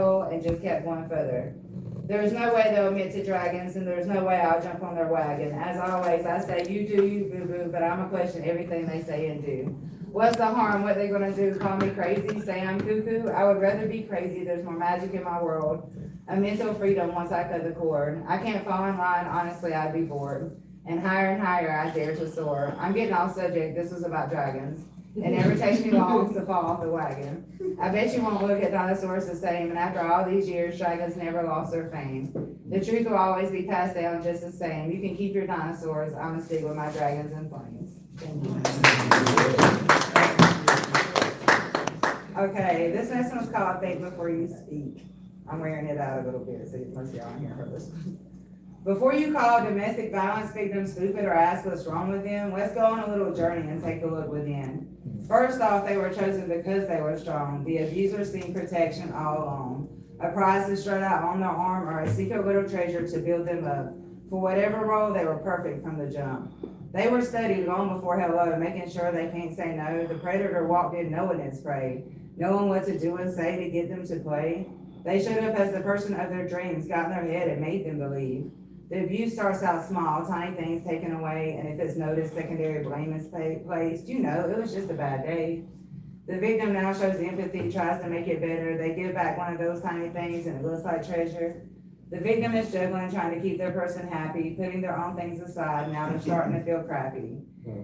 level and just kept going further. There's no way they'll admit to dragons, and there's no way I'll jump on their wagon. As always, I say, you do you, boo-boo, but I'ma question everything they say and do. What's the harm? What they gonna do? Call me crazy? Say I'm cuckoo? I would rather be crazy. There's more magic in my world. A mental freedom once I cut the cord. I can't fall in line, honestly, I'd be bored. And higher I dare to soar. I'm getting off subject, this was about dragons. It never takes me long to fall off the wagon. I bet you won't look at dinosaurs the same, and after all these years, dragons never lost their fame. The truth will always be passed down just the same. You can keep your dinosaurs, I'ma stick with my dragons and flames. Thank you. Okay, this next one's called Think Before You Speak. I'm wearing it out a little bit, so most of y'all here heard this one. Before you call domestic violence victims stupid or ask what's wrong with them, let's go on a little journey and take a look within. First off, they were chosen because they were strong. The abusers seemed protection all along. A prize to strut out on their arm or a secret little treasure to build them up. For whatever role, they were perfect from the jump. They were studied long before hello, making sure they can't say no. The predator walked in knowing its prey, knowing what to do and say to get them to play. They showed up as the person of their dreams, got in their head and made them believe. The abuse starts out small, tiny things taken away, and if it's noticed, secondary blame is placed. You know, it was just a bad day. The victim now shows empathy, tries to make it better. They give back one of those tiny things, and it looks like treasure. The victim is juggling, trying to keep their person happy, putting their own things aside. Now they're starting to feel crappy.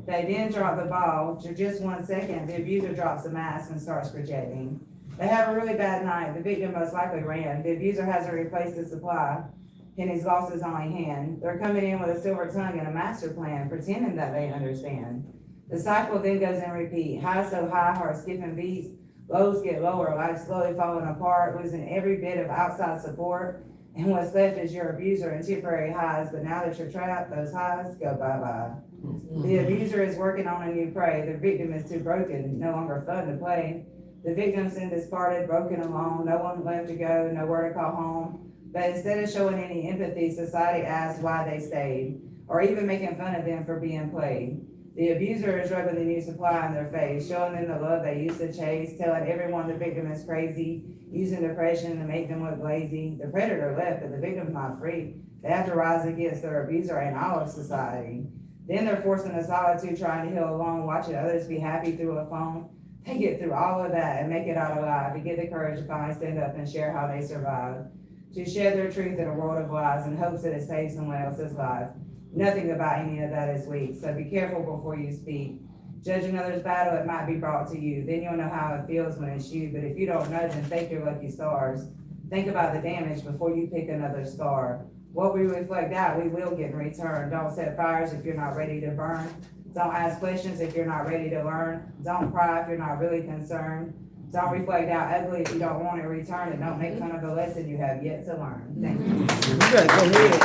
They then drop the ball. For just 1 second, the abuser drops the mask and starts projecting. They have a really bad night. The victim most likely ran. The abuser hasn't replaced the supply, and he's lost his only hand. They're coming in with a silver tongue and a master plan, pretending that they understand. The cycle then goes and repeat. Highs so high, heart skipping beats. Lows get lower, life slowly falling apart, losing every bit of outside support. And what's left is your abuser and temporary highs. But now that you're trapped, those highs go bye-bye. The abuser is working on a new prey. The victim is too broken, no longer fun to play. The victim's been discarded, broken alone, no one left to go, nowhere to call home. But instead of showing any empathy, society asks why they stayed, or even making fun of them for being played. The abuser is rubbing the new supply in their face, showing them the love they used to chase, telling everyone the victim is crazy, using depression to make them look lazy. The predator left, but the victim's not free. They have to rise against their abuser and all of society. Then they're forced into solitude, trying to heal alone, watching others be happy through a phone. They get through all of that and make it out alive, to get the courage to finally stand up and share how they survived. To share their truth in a world of lies in hopes that it saves someone else's life. Nothing about any of that is weak, so be careful before you speak. Judge another's battle, it might be brought to you. Then you'll know how it feels when it's you, but if you don't know, then thank your lucky stars. Think about the damage before you pick another scar. What we reflect out, we will get in return. Don't set fires if you're not ready to burn. Don't ask questions if you're not ready to learn. Don't cry if you're not really concerned. Don't reflect out ugly if you don't want to return, and don't make fun of the lesson you have yet to learn. Thank you. You gotta go ahead.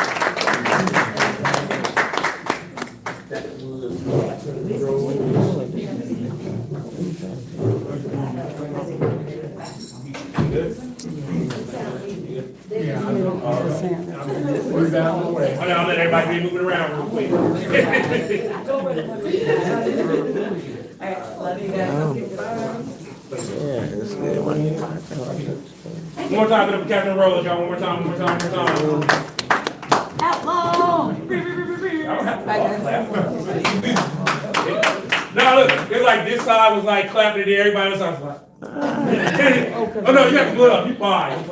I'll let everybody be moving around real quick. Love you guys. One more time, for Captain Rose, y'all. One more time. Outlaw! Now look, it's like this side was like clapping, and everybody else was like, oh no, you have to put up. You fine.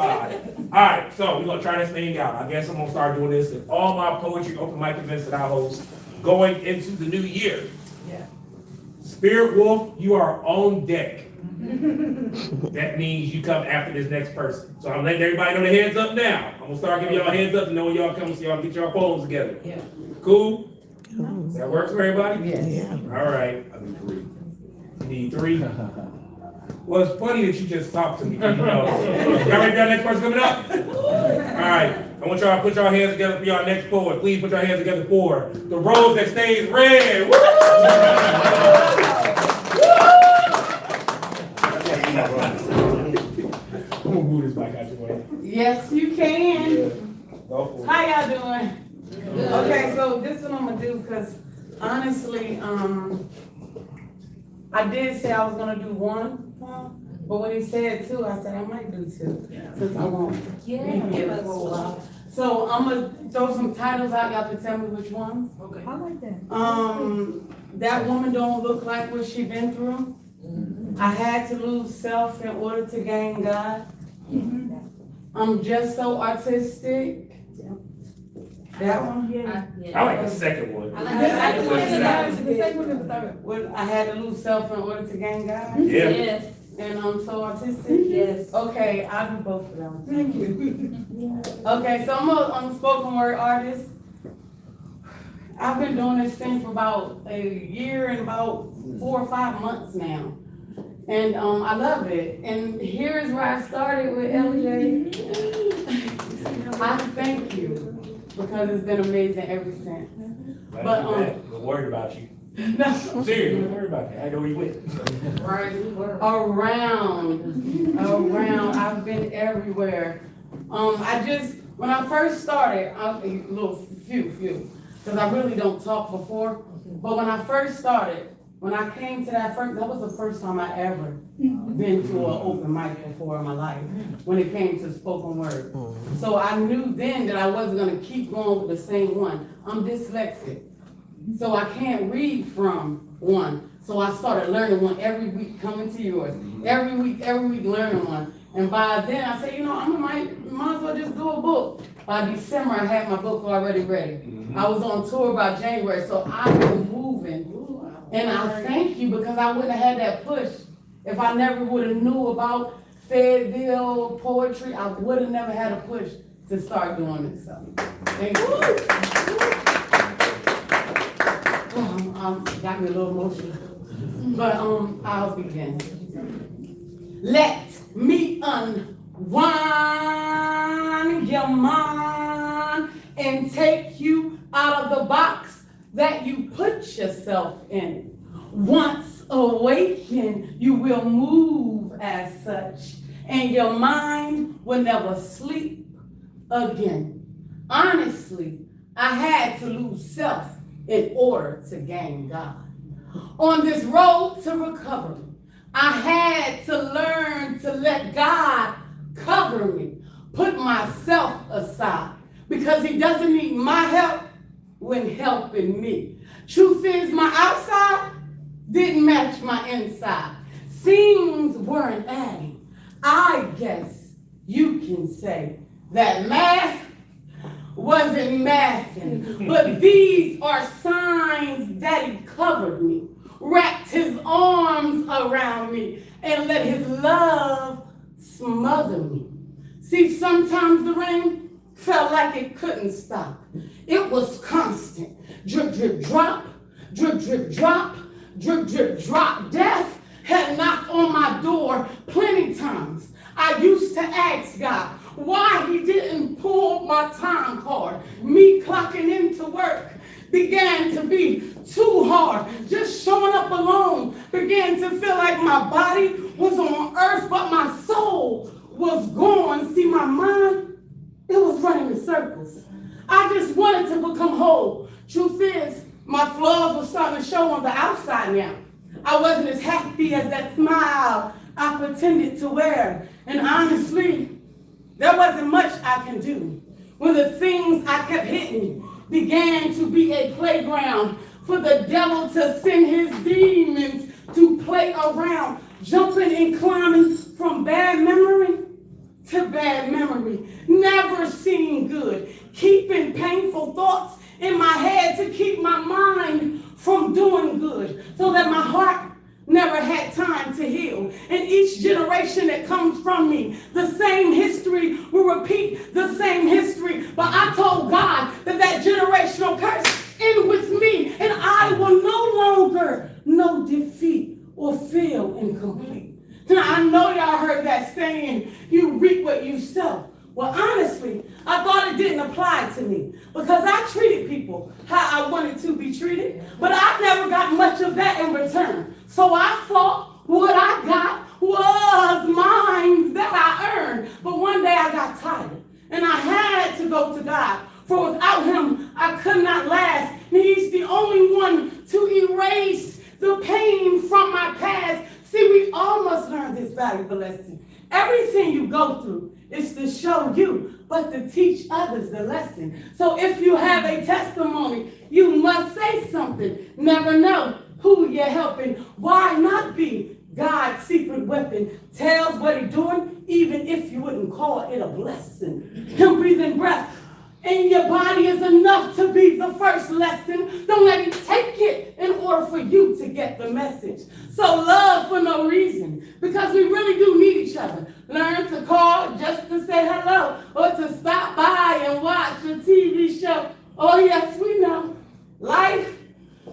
All right, so we're gonna try this thing out. I guess I'm gonna start doing this in all my poetry open mic events that I host going into the new year. Yeah. Spirit Wolf, you are on deck. That means you come after this next person. So I'm letting everybody know the heads up now. I'm gonna start giving y'all heads up to know when y'all come, so y'all get y'all poems together. Yeah. Cool? That works for everybody? Yes. All right. I need 3. You need 3? Well, it's funny that you just talked to me. You know. Y'all ready for our next person coming up? All right. I want y'all to put y'all hands together for y'all next poet. Please put your hands together for The Rose That Stays Red. Woo! I'm gonna move this mic out your way. Yes, you can. Yeah. Go for it. How y'all doing? Okay, so this is what I'm gonna do, because honestly, I did say I was gonna do one poem, But when he said 2, I said I might do 2, since I won't be here for a while. So I'm gonna throw some titles out, y'all can tell me which ones. Okay. I like that. That woman don't look like what she been through. I had to lose self in order to gain God. I'm just so artistic. That one? I like the second one. I like that. The second one is the third. Well, I had to lose self in order to gain God. Yeah. Yes. And I'm so artistic. Yes. Okay, I'll do both of them. Thank you. Okay, so I'm a spoken word artist. I've been doing this thing for about a year and about 4 or 5 months now. And I love it. And here's where I started with LJ. I thank you because it's been amazing ever since. But we're worried about you. I'm serious, we're worried about you. I know where you went. Right, around, I've been everywhere. When I first started, a little few, because I really don't talk before, but when I first started, when I came to that was the first time I ever been to an open mic before in my life, when it came to spoken word. So I knew then that I wasn't gonna keep going with the same one. I'm dyslexic, so I can't read from one. So I started learning one every week, coming to yours. Every week learning one. And by then I said, I might as well just do a book. By December, I had my book already ready. I was on tour by January, so I've been moving. And I thank you because I wouldn't have had that push. If I never would have knew about Fayetteville poetry, I would have never had a push to start doing this. So thank you. Got me a little emotional. But I'll begin. Let me unwind your mind and take you out of the box that you put yourself in. Once awakened, you will move as such, and your mind will never sleep again. Honestly, I had to lose self in order to gain God. On this road to recovery, I had to learn to let God cover me, put myself aside, because he doesn't need my help when helping me. Truth is, my outside didn't match my inside. Things weren't adding. I guess you can say that math wasn't mathing, but these are signs that he covered me, wrapped his arms around me, and let his love smother me. See, sometimes the rain felt like it couldn't stop. It was constant. Drip, drip, drop, drip, drip, drop, drip, drip, drop. Death had knocked on my door plenty times. I used to ask God why he didn't pull my time card. Me clocking into work began to be too hard. Just showing up alone began to feel like my body was on earth, but my soul was gone. See, my mind, it was running in circles. I just wanted to become whole. Truth is, my flaws were starting to show on the outside now. I wasn't as happy as that smile I pretended to wear. And honestly, there wasn't much I can do when the things I kept hitting began to be a playground for the devil to send his demons to play around, jumping and climbing from bad memory to bad memory, never seeing good, keeping painful thoughts in my head to keep my mind from doing good, so that my heart never had time to heal. And each generation that comes from me, the same history will repeat the same history. But I told God that generational curse end with me, and I will no longer know defeat or feel incomplete. Now, I know y'all heard that saying, you reap what you sow. Well, honestly, I thought it didn't apply to me because I treated people how I wanted to be treated, but I never got much of that in return. So I thought what I got was mine that I earned. But one day I got tired and I had to go to God, for without him, I could not last. And he's the only one to erase the pain from my past See, we all must learn this valuable lesson. Everything you go through is to show you, but to teach others the lesson. So if you have a testimony, you must say something. Never know who you're helping. Why not be God's secret weapon? Tells what he's doing, even if you wouldn't call it a blessing. Him breathing breath in your body is enough to be the first lesson. Don't let him take it in order for you to get the message. So love for no reason, because we really do need each other. Learn to call just to say hello, or to stop by and watch a TV show. Oh yes, we know. Life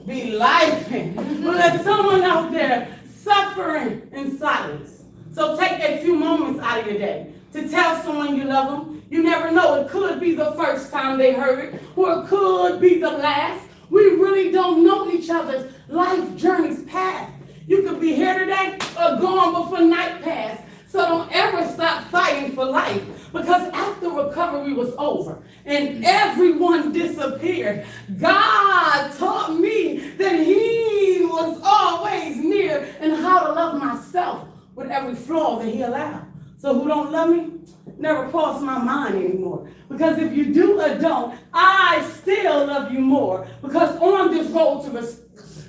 be life. But there's someone out there suffering in silence. So take a few moments out of your day to tell someone you love them. You never know, it could be the first time they heard it, or it could be the last. We really don't know each other's life journey's path. You could be here today or gone before night passed. So don't ever stop fighting for life, because after recovery was over and everyone disappeared, God taught me that he was always near and how to love myself with every flaw that he allowed. So who don't love me never cross my mind anymore, because if you do or don't, I still love you more, because on this road to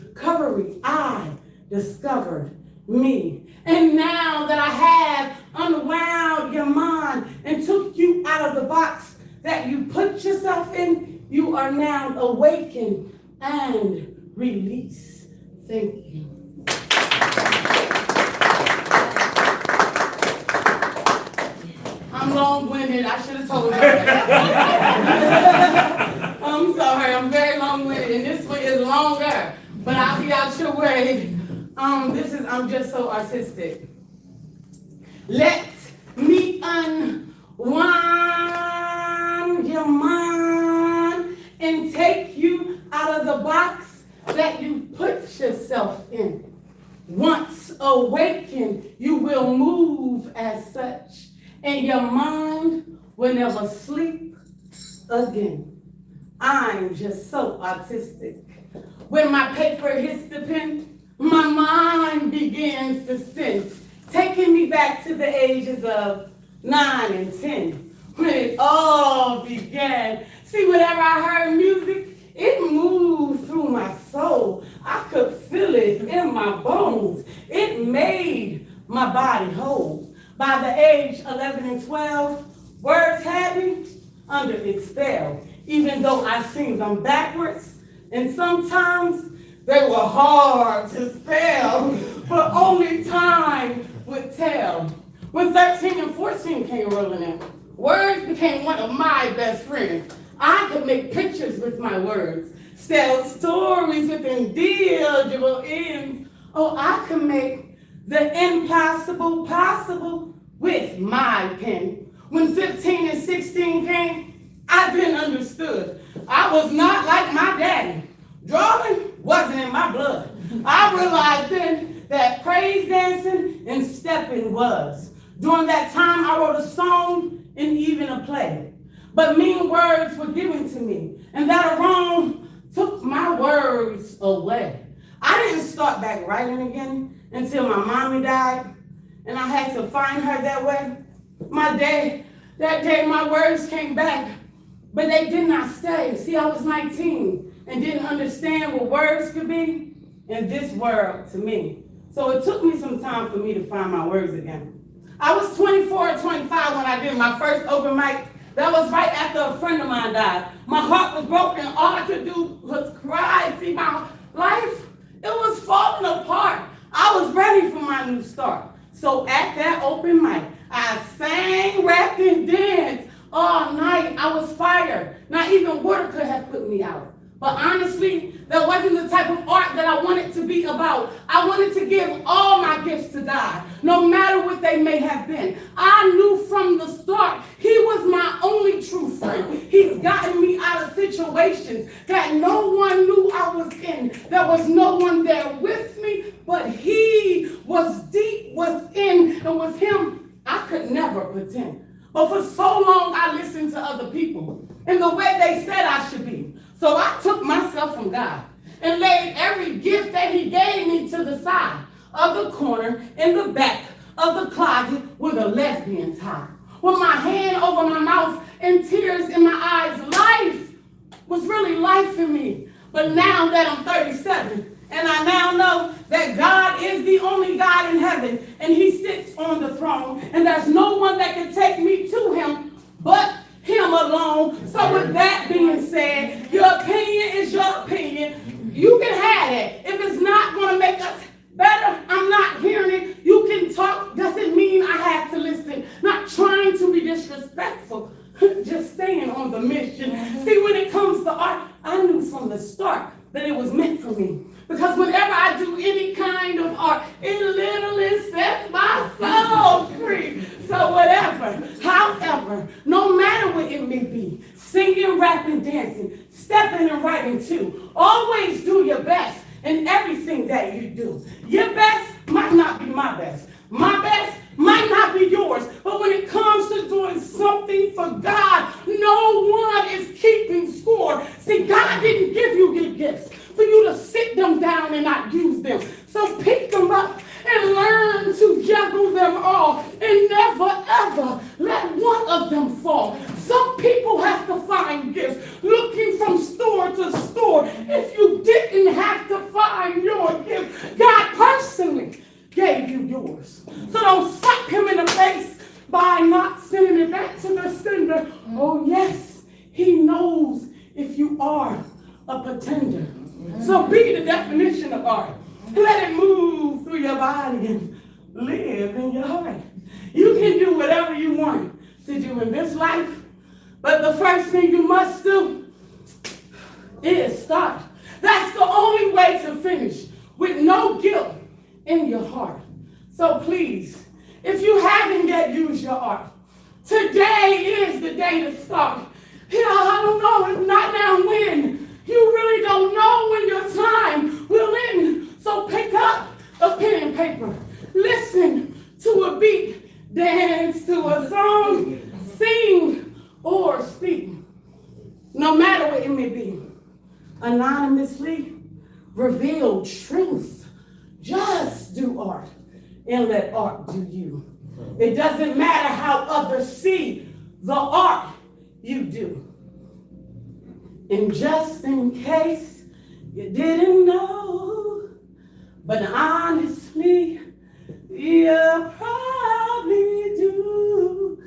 recovery, I discovered me. And now that I have unwound your mind and took you out of the box that you put yourself in, you are now awakened and released. Thank you. I'm long-winded. I should have told you that. I'm sorry. I'm very long-winded, and this one is longer, but I'll be out your way. I'm just so artistic. Let me unwind your mind and take you out of the box that you put yourself in. Once awakened, you will move as such, and your mind will never sleep again. I'm just so artistic. When my paper hits the pen, my mind begins to spin, taking me back to the ages of 9 and 10, when it all began. See, whenever I heard music, it moved through my soul. I could feel it in my bones. It made my body whole. By the age 11 and 12, words had me under its spell, even though I sing them backwards, and sometimes they were hard to spell, but only time would tell. When 13 and 14 came rolling in, words became one of my best friends. I could make pictures with my words, tell stories with indelible ends. Oh, I could make the impossible possible with my pen. When 15 and 16 came, I then understood. I was not like my daddy. Drawing wasn't in my blood. I realized then that praise dancing and stepping was. During that time, I wrote a song and even a play. But mean words were given to me, and that alone took my words away. I didn't start back writing again until my mommy died, and I had to find her that way. That day, my words came back, but they did not stay. See, I was 19 and didn't understand what words could be in this world to me. So it took me some time for me to find my words again. I was 24 or 25 when I did my first open mic. That was right after a friend of mine died. My heart was broken. All I could do was cry. See, my life, it was falling apart. I was ready for my new start. So at that open mic, I sang, rapped, and danced all night. I was fired. Not even water could have put me out. But honestly, that wasn't the type of art that I wanted to be about. I wanted to give all my gifts to God, no matter what they may have been. I knew from the start he was my only true friend. He's gotten me out of situations that no one knew I was in. There was no one there with me, but he was deep within, and with him, I could never pretend. But for so long, I listened to other people and the way they said I should be. So I took myself from God and laid every gift that he gave me to the side. of the corner in the back of the closet where the lesbians hide. With my hand over my mouth and tears in my eyes, life was really life in me. But now that I'm 37, and I now know that God is the only God in heaven, and he sits on the throne, and there's no one that can take me to him but him alone. So with that being said, your opinion is your opinion. You can have it. If it's not going to make us better, I'm not hearing it. You can talk, doesn't mean I have to listen. Not trying to be disrespectful, just staying on the mission. See, when it comes to art, I knew from the start that it was meant for me. Because whenever I do any kind of art, it literally sets my soul free. So whatever, however, no matter what it may be, singing, rapping, dancing, stepping and writing too, always do your best in everything that you do. Your best might not be my best. My best might not be yours. But when it comes to doing something for God, no one is keeping score. See, God didn't give you your gifts for you to sit them down and not use them. So pick them up and learn to juggle them all and never ever let one of them fall. Some people have to find gifts looking from store to store. If you didn't have to find your gift, God personally gave you yours. So don't slap him in the face by not sending it back to the sender. Oh yes, he knows if you are a pretender. So be the definition of art. Let it move through your body and live in your heart. You can do whatever you want to do in this life, but the first thing you must do is start. That's the only way to finish, with no guilt in your heart. So please, if you haven't yet used your art, today is the day to start. I don't know, if not now, when? You really don't know when your time will end. So pick up a pen and paper, listen to a beat, dance to a song, sing or speak, no matter what it may be. Anonymously reveal truth. Just do art and let art do you. It doesn't matter how others see the art you do. And just in case you didn't know, but honestly, you probably do.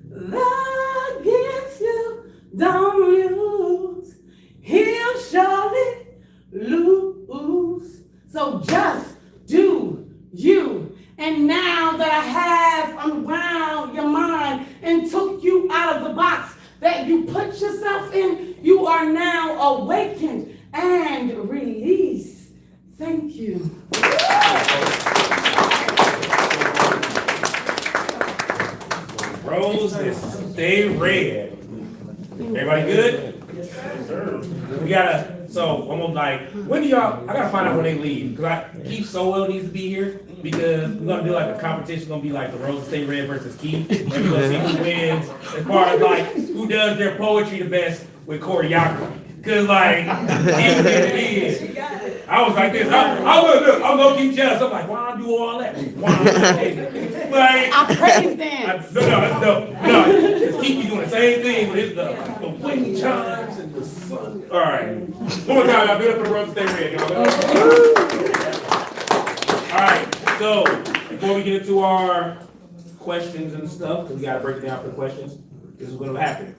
The gifts you don't use, he'll surely lose. So just do you. And now that I have unwound your mind and took you out of the box that you put yourself in, you are now awakened and released. Thank you. Rose, stay red. Everybody good? Yes, sir. We gotta, so almost like, when do y'all, I gotta find out when they leave, because Keith Sowell needs to be here, because we're gonna do like a competition, gonna be like the Rose Stay Red versus Keith, and we're gonna see who wins, as far as like, who does their poetry the best with choreography. Cause like, it is. I was like this. I'm gonna keep jealous. I'm like, why I do all that? Why like, I praise dance. No. Just keep doing the same thing with the wind chimes and the sun. All right. One more time, y'all. Build up for the Rose Stay Red, y'all. All right. So before we get into our questions and stuff, because we gotta break it down for the questions, this is what'll happen.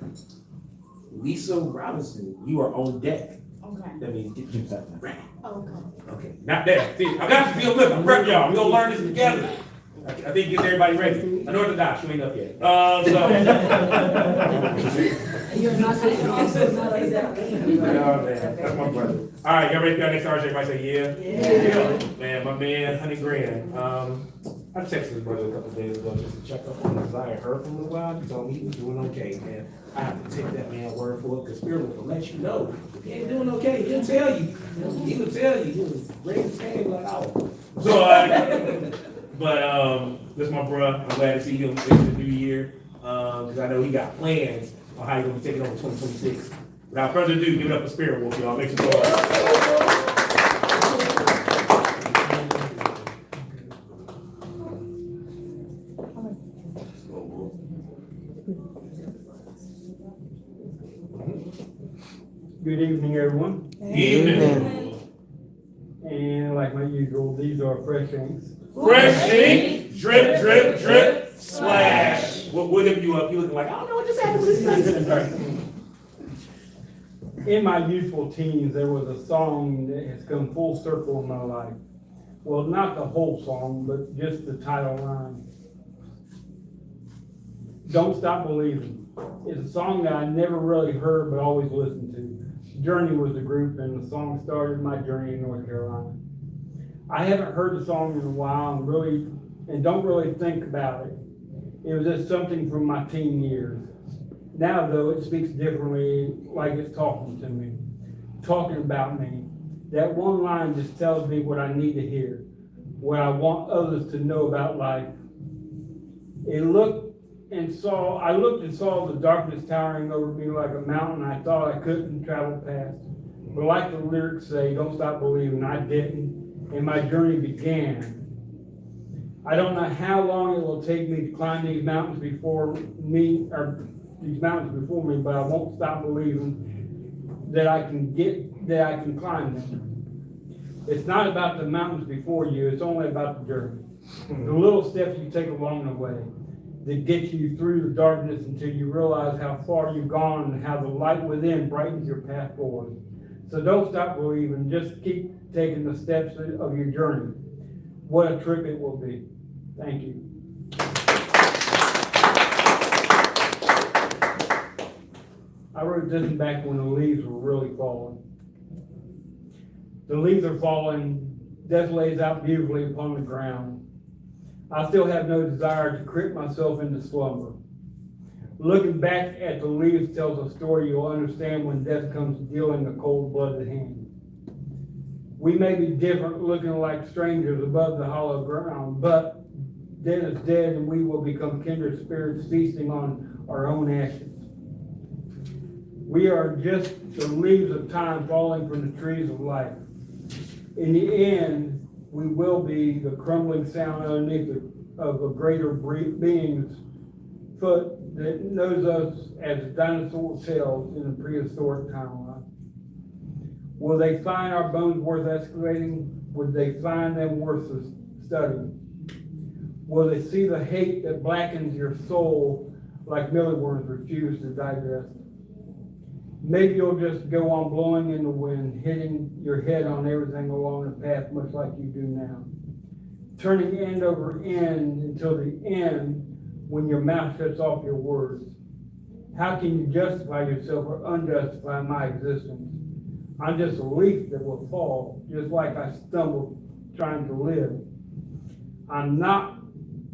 Lisa Robinson, you are on deck. Okay. That means get yourself ready. Okay. Okay, not that. See, I got you. Feel flip. I'm prep y'all. We're gonna learn this together. I think get everybody ready. I know the doc. She ain't up yet. You're not Man, that's my brother. All right, y'all ready for y'all next RJ? Everybody say yeah. Man, my man, Honey Grand. I texted his brother a couple of days ago just to check up on him because I had heard from him a while. He told me he was doing okay, man. I have to take that man's word for it because Spirit will let you know. If he ain't doing okay, he'll tell you. He will tell you. He was ready to stand like out. So, but this is my bro. I'm glad to see him in the new year because I know he got plans on how he's going to be taking over 2026. Without further ado, give it up for Spirit Wolf, y'all. Make some noise. Good evening, everyone. Evening. And like my usual, these are fresh inks. Fresh ink, drip, drip, drip, splash. We'll give you up. You looking like, I don't know what just happened with this thing. In my youthful teens, there was a song that has come full circle in my life. Well, not the whole song, but just the title line. Don't Stop Believing. It's a song that I never really heard, but always listened to. Journey was the group, and the song started my journey in North Carolina. I haven't heard the song in a while and don't really think about it. It was just something from my teen years. Now, though, it speaks differently, like it's talking to me, talking about me. That one line just tells me what I need to hear, what I want others to know about life. I looked and saw the darkness towering over me like a mountain I thought I couldn't travel past. But like the lyrics say, don't stop believing, I didn't, and my journey began. I don't know how long it will take me to climb these mountains before me, but I won't stop believing that I can climb them. It's not about the mountains before you, it's only about the journey. The little steps you take along the way that get you through the darkness until you realize how far you've gone and how the light within brightens your path forward. So don't stop believing, just keep taking the steps of your journey. What a trip it will be. Thank you. I wrote this back when the leaves were really falling. The leaves are falling, death lays out beautifully upon the ground. I still have no desire to crip myself into slumber. Looking back at the leaves tells a story you'll understand when death comes dealing a cold-blooded hand. We may be different, looking like strangers above the hollow ground, but dead is dead, and we will become kindred spirits feasting on our own ashes. We are just the leaves of time falling from the trees of life. In the end, we will be the crumbling sound underneath of a greater being's foot that knows us as dinosaur cells in a prehistoric timeline. Will they find our bones worth excavating? Would they find them worth studying? Will they see the hate that blackens your soul like mealyworms refuse to digest? Maybe you'll just go on blowing in the wind, hitting your head on everything along the path, much like you do now. Turning end over end until the end when your mouth shuts off your words. How can you justify yourself or unjustify my existence? I'm just a leaf that will fall, just like I stumbled trying to live. I'm not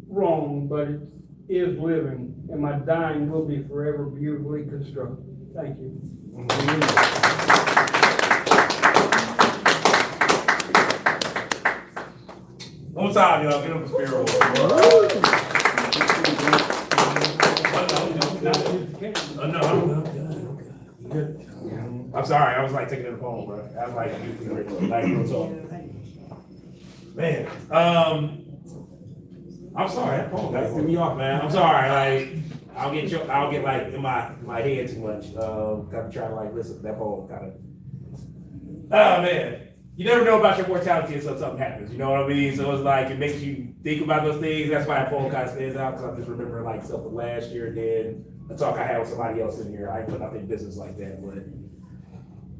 wrong, but it is living, and my dying will be forever beautifully constructed. Thank you. One time, y'all, get up for Sparrow. No, I'm good. I'm sorry, I was like taking it to the phone, bro. I was like, man, I'm sorry, that phone got threw me off, man. I'm sorry, like, I'll get like in my head too much. Gotta try to like listen to that phone kind of. Oh man, you never know about your mortality until something happens. You know what I mean? So it's like it makes you think about those things. That's why that phone kind of stands out because I just remember like stuff from last year. Then a talk I had with somebody else in here. I ain't put nothing in business like that, but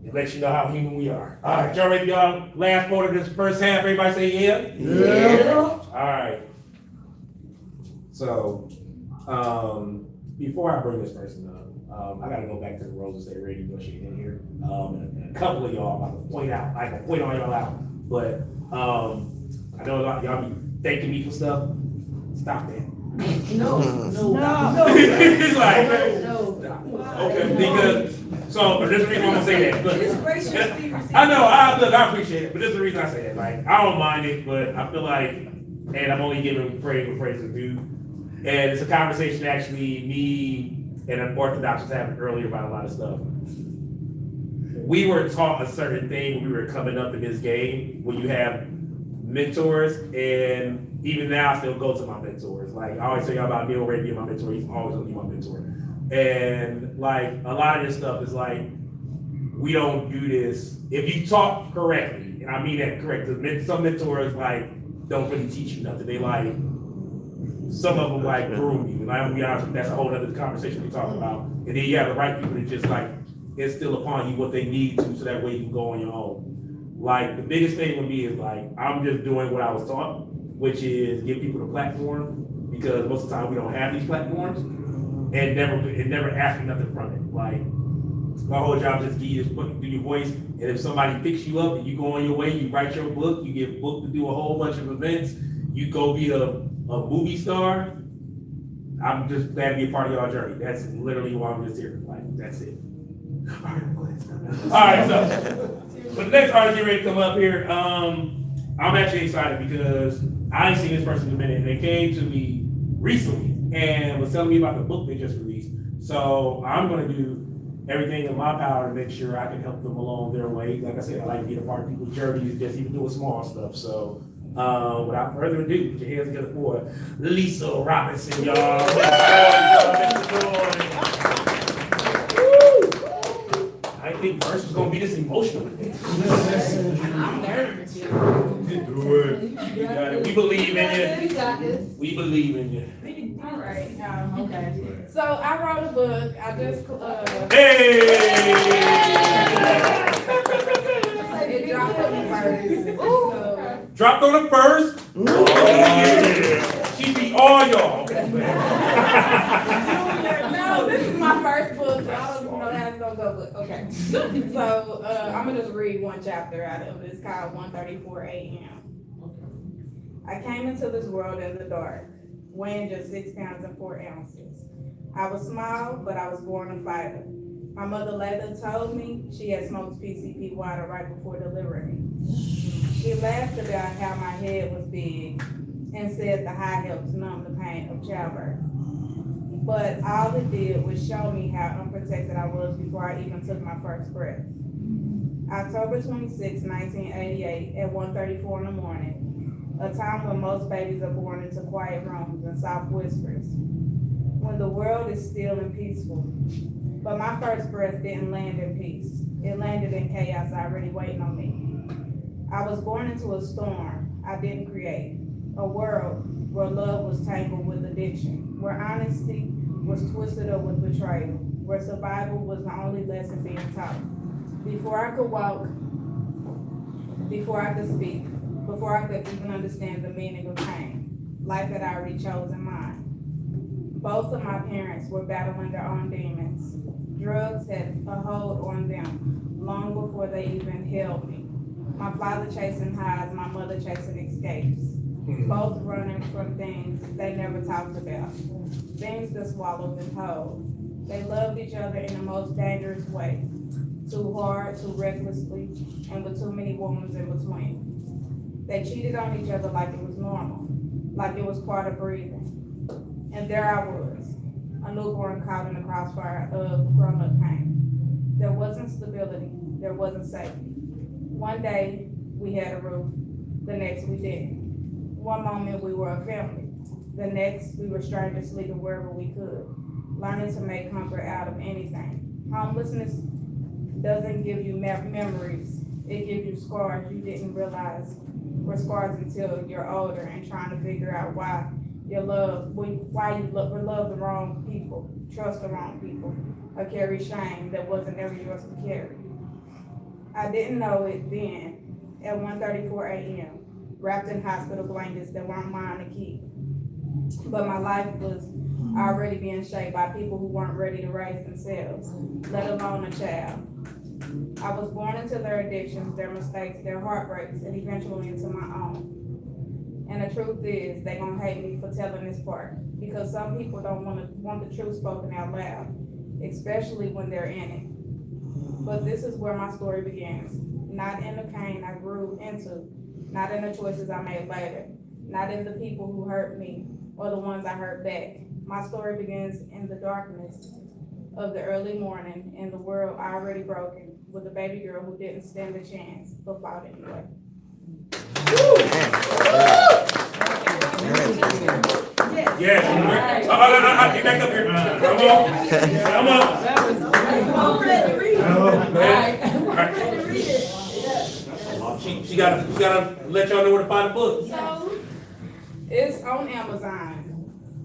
it lets you know how human we are. All right, y'all ready? Y'all last part of this first half. Everybody say yeah. Yeah. All right. So. Before I bring this person up, I gotta go back to the TheRozethatstayRedd negotiating in here. And a couple of y'all, I'm gonna point all y'all out. But I know a lot of y'all be thanking me for stuff. Stop that. No. It's like, No. okay, because, so, but this is the reason I'm gonna say that. Look, It's graciously received. I know, look, I appreciate it, but this is the reason I say it. Like, I don't mind it, but I feel like, and I'm only giving praise where praise is due. And it's a conversation actually me and an Orthodox was having earlier about a lot of stuff. We were taught a certain thing when we were coming up in this game, when you have mentors, and even now I still go to my mentors. Like I always tell y'all about Neil Ray being my mentor, he's always gonna be my mentor. And like a lot of this stuff is like, we don't do this. If you talk correctly, and I mean that correctly, some mentors like don't really teach you nothing. They like, some of them like groom you. And I'm gonna be honest with you, that's a whole other conversation we talk about. And then you have the right people to just like instill upon you what they need to, so that way you can go on your own. Like the biggest thing with me is like, I'm just doing what I was taught, which is give people the platform, because most of the time we don't have these platforms, and never ask for nothing from it. Like, my whole job is just give you this book, do your voice, and if somebody picks you up and you go on your way, you write your book, you get booked to do a whole bunch of events, you go be a movie star, I'm just glad to be a part of y'all journey. That's literally why I'm just here. Like, that's it. Alright, so, but the next artist getting ready to come up here, I'm actually excited because I ain't seen this person in a minute, and they came to me recently and was telling me about the book they just released. So I'm gonna do everything in my power to make sure I can help them along their way. Like I said, I like to be a part of people's journeys, just even doing small stuff. So without further ado, put your hands together for Lisa Robinson, y'all. I think first was gonna be this emotional. I'm nervous. Do it. You got it. We believe in you. You got this. We believe in you. All right, okay. So I wrote a book, I just, Hey! it dropped on the first. So, Dropped on the first. Yeah. She beat all y'all. no, this is my first book, so I don't even know how it's gonna go, but okay. So, I'm gonna just read one chapter out of it. It's called 1:34 a.m. I came into this world in the dark, weighing just 6 pounds and 4 ounces. I was small, but I was born a fighter. My mother later told me she had smoked PCP water right before delivering me. She laughed about how my head was big and said the high helps numb the pain of childbirth. But all it did was show me how unprotected I was before I even took my first breath. October 26, 1988 at 1:34 in the morning, a time when most babies are born into quiet rooms and soft whispers, when the world is still and peaceful. But my first breath didn't land in peace. It landed in chaos already waiting on me. I was born into a storm I didn't create, a world where love was tangled with addiction, where honesty was twisted up with betrayal, where survival was the only lesson being taught. Before I could walk, before I could speak, before I could even understand the meaning of pain, life had already chosen mine. Both of my parents were battling their own demons. Drugs had a hold on them long before they even held me. My father chasing highs, my mother chasing escapes. Both running from things they never talked about. Things that swallowed them whole. They loved each other in the most dangerous way. Too hard, too recklessly, and with too many wounds in between. They cheated on each other like it was normal, like it was part of breathing. And there I was, a newborn caught in the crossfire of grown-up pain. There wasn't stability, there wasn't safety. One day, we had a roof, the next we didn't. One moment we were a family, the next we were strangers sleeping wherever we could, learning to make comfort out of anything. Homelessness doesn't give you memories, it gives you scars you didn't realize were scars until you're older and trying to figure out why you love the wrong people, trust the wrong people, or carry shame that wasn't ever yours to carry. I didn't know it then, at 1:34 a.m., wrapped in hospital blankets that weren't mine to keep. But my life was already being shaped by people who weren't ready to raise themselves, let alone a child. I was born into their addictions, their mistakes, their heartbreaks, and eventually into my own. And the truth is, they gonna hate me for telling this part, because some people don't want the truth spoken out loud, especially when they're in it. But this is where my story begins, not in the pain I grew into, not in the choices I made later, not in the people who hurt me or the ones I hurt back. My story begins in the darkness of the early morning in the world already broken, with a baby girl who didn't stand a chance, but fought anyway. Yes. Get back up here. Come on. All right. she gotta let y'all know where to find the book. So, it's on Amazon.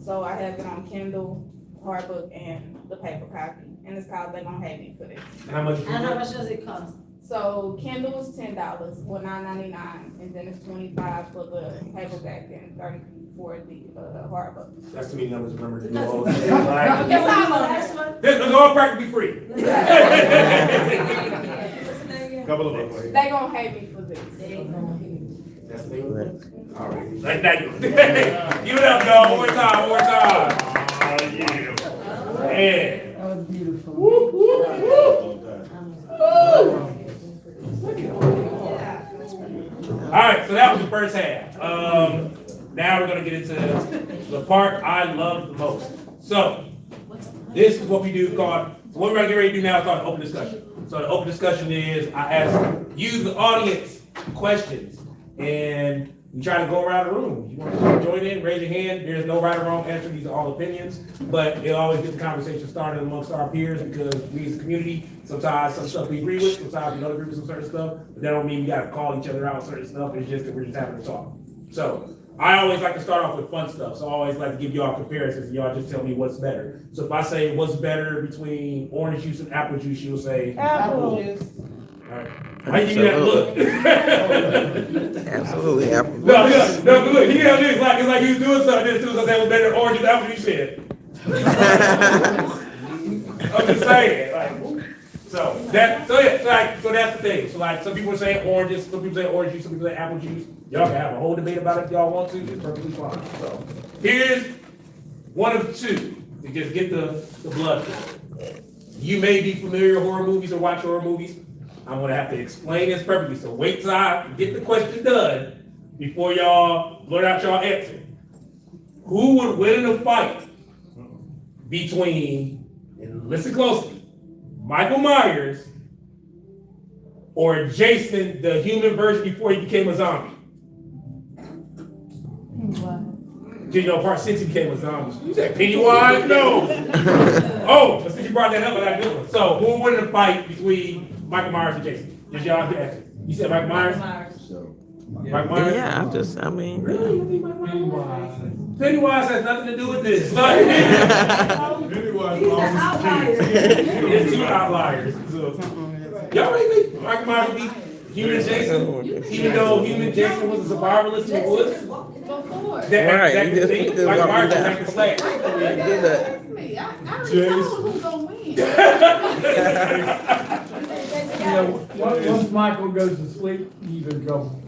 So I have it on Kindle, hardbook, and the paper copy. And it's called They Gonna Hate Me for This. How much is And how it? much does it cost? So Kindle is $10, or $9.99, and then it's $25 for the paperback and $30 for the hardbook. That's too many numbers to remember to do That's- all. It's Right. all on this one. This is all practically free. Couple of bucks. They Gonna Hate Me for This. That's the name of the book. All right. Like that. Give it up, y'all. One more time. One more time. Man. That was beautiful. Woo, woo, woo. All right, so that was the first half. Now we're gonna get into the part I love the most. So, this is what we do called, so what we're gonna get ready to do now is called an open discussion. So the open discussion is, I ask you, the audience, questions, and we try to go around the room. You want to join in, raise your hand. There's no right or wrong answer, these are all opinions, but it always gets the conversation started amongst our peers, because we as a community, sometimes some stuff we agree with, sometimes we don't agree with some certain stuff, but that don't mean we gotta call each other out on certain stuff, it's just that we're just having a talk. So, I always like to start off with fun stuff, so I always like to give y'all comparisons, and y'all just tell me what's better. So if I say what's better between orange juice and apple juice, you'll say Apple. Alright. Why you give me that look? Absolutely, apple. No, look, he got this, it's like he was doing something, as soon as I said what's better than orange juice, apple juice, said. I'm just saying, like, so that's the thing. So like, some people say oranges, some people say orange juice, some people say apple juice. Y'all can have a whole debate about it if y'all want to, it's perfectly fine. So, here's one of two to just get the blood flow. You may be familiar with horror movies or watch horror movies. I'm gonna have to explain this perfectly, so wait till I get the question done before y'all blurt out y'all answer. Who would win in a fight between, and listen closely, Michael Myers or Jason, the human version before he became a zombie? You know, part 6 he became a zombie. You said Pennywise? No. Oh, but since you brought that up, I got a good one. So, who would win in a fight between Michael Myers and Jason? Just y'all answer. You said Michael Myers? Michael Myers? Yeah, I mean, Really? You think Michael Myers? Pennywise has nothing to do with this. Like, there's two outliers. So, y'all really think Michael Myers would be human Jason? Even though human Jason was a survivalist in the woods? Right, That you could just- think you just Michael walk Myers me was down. like a slave. do that. Once Michael goes to sleep, he's in trouble.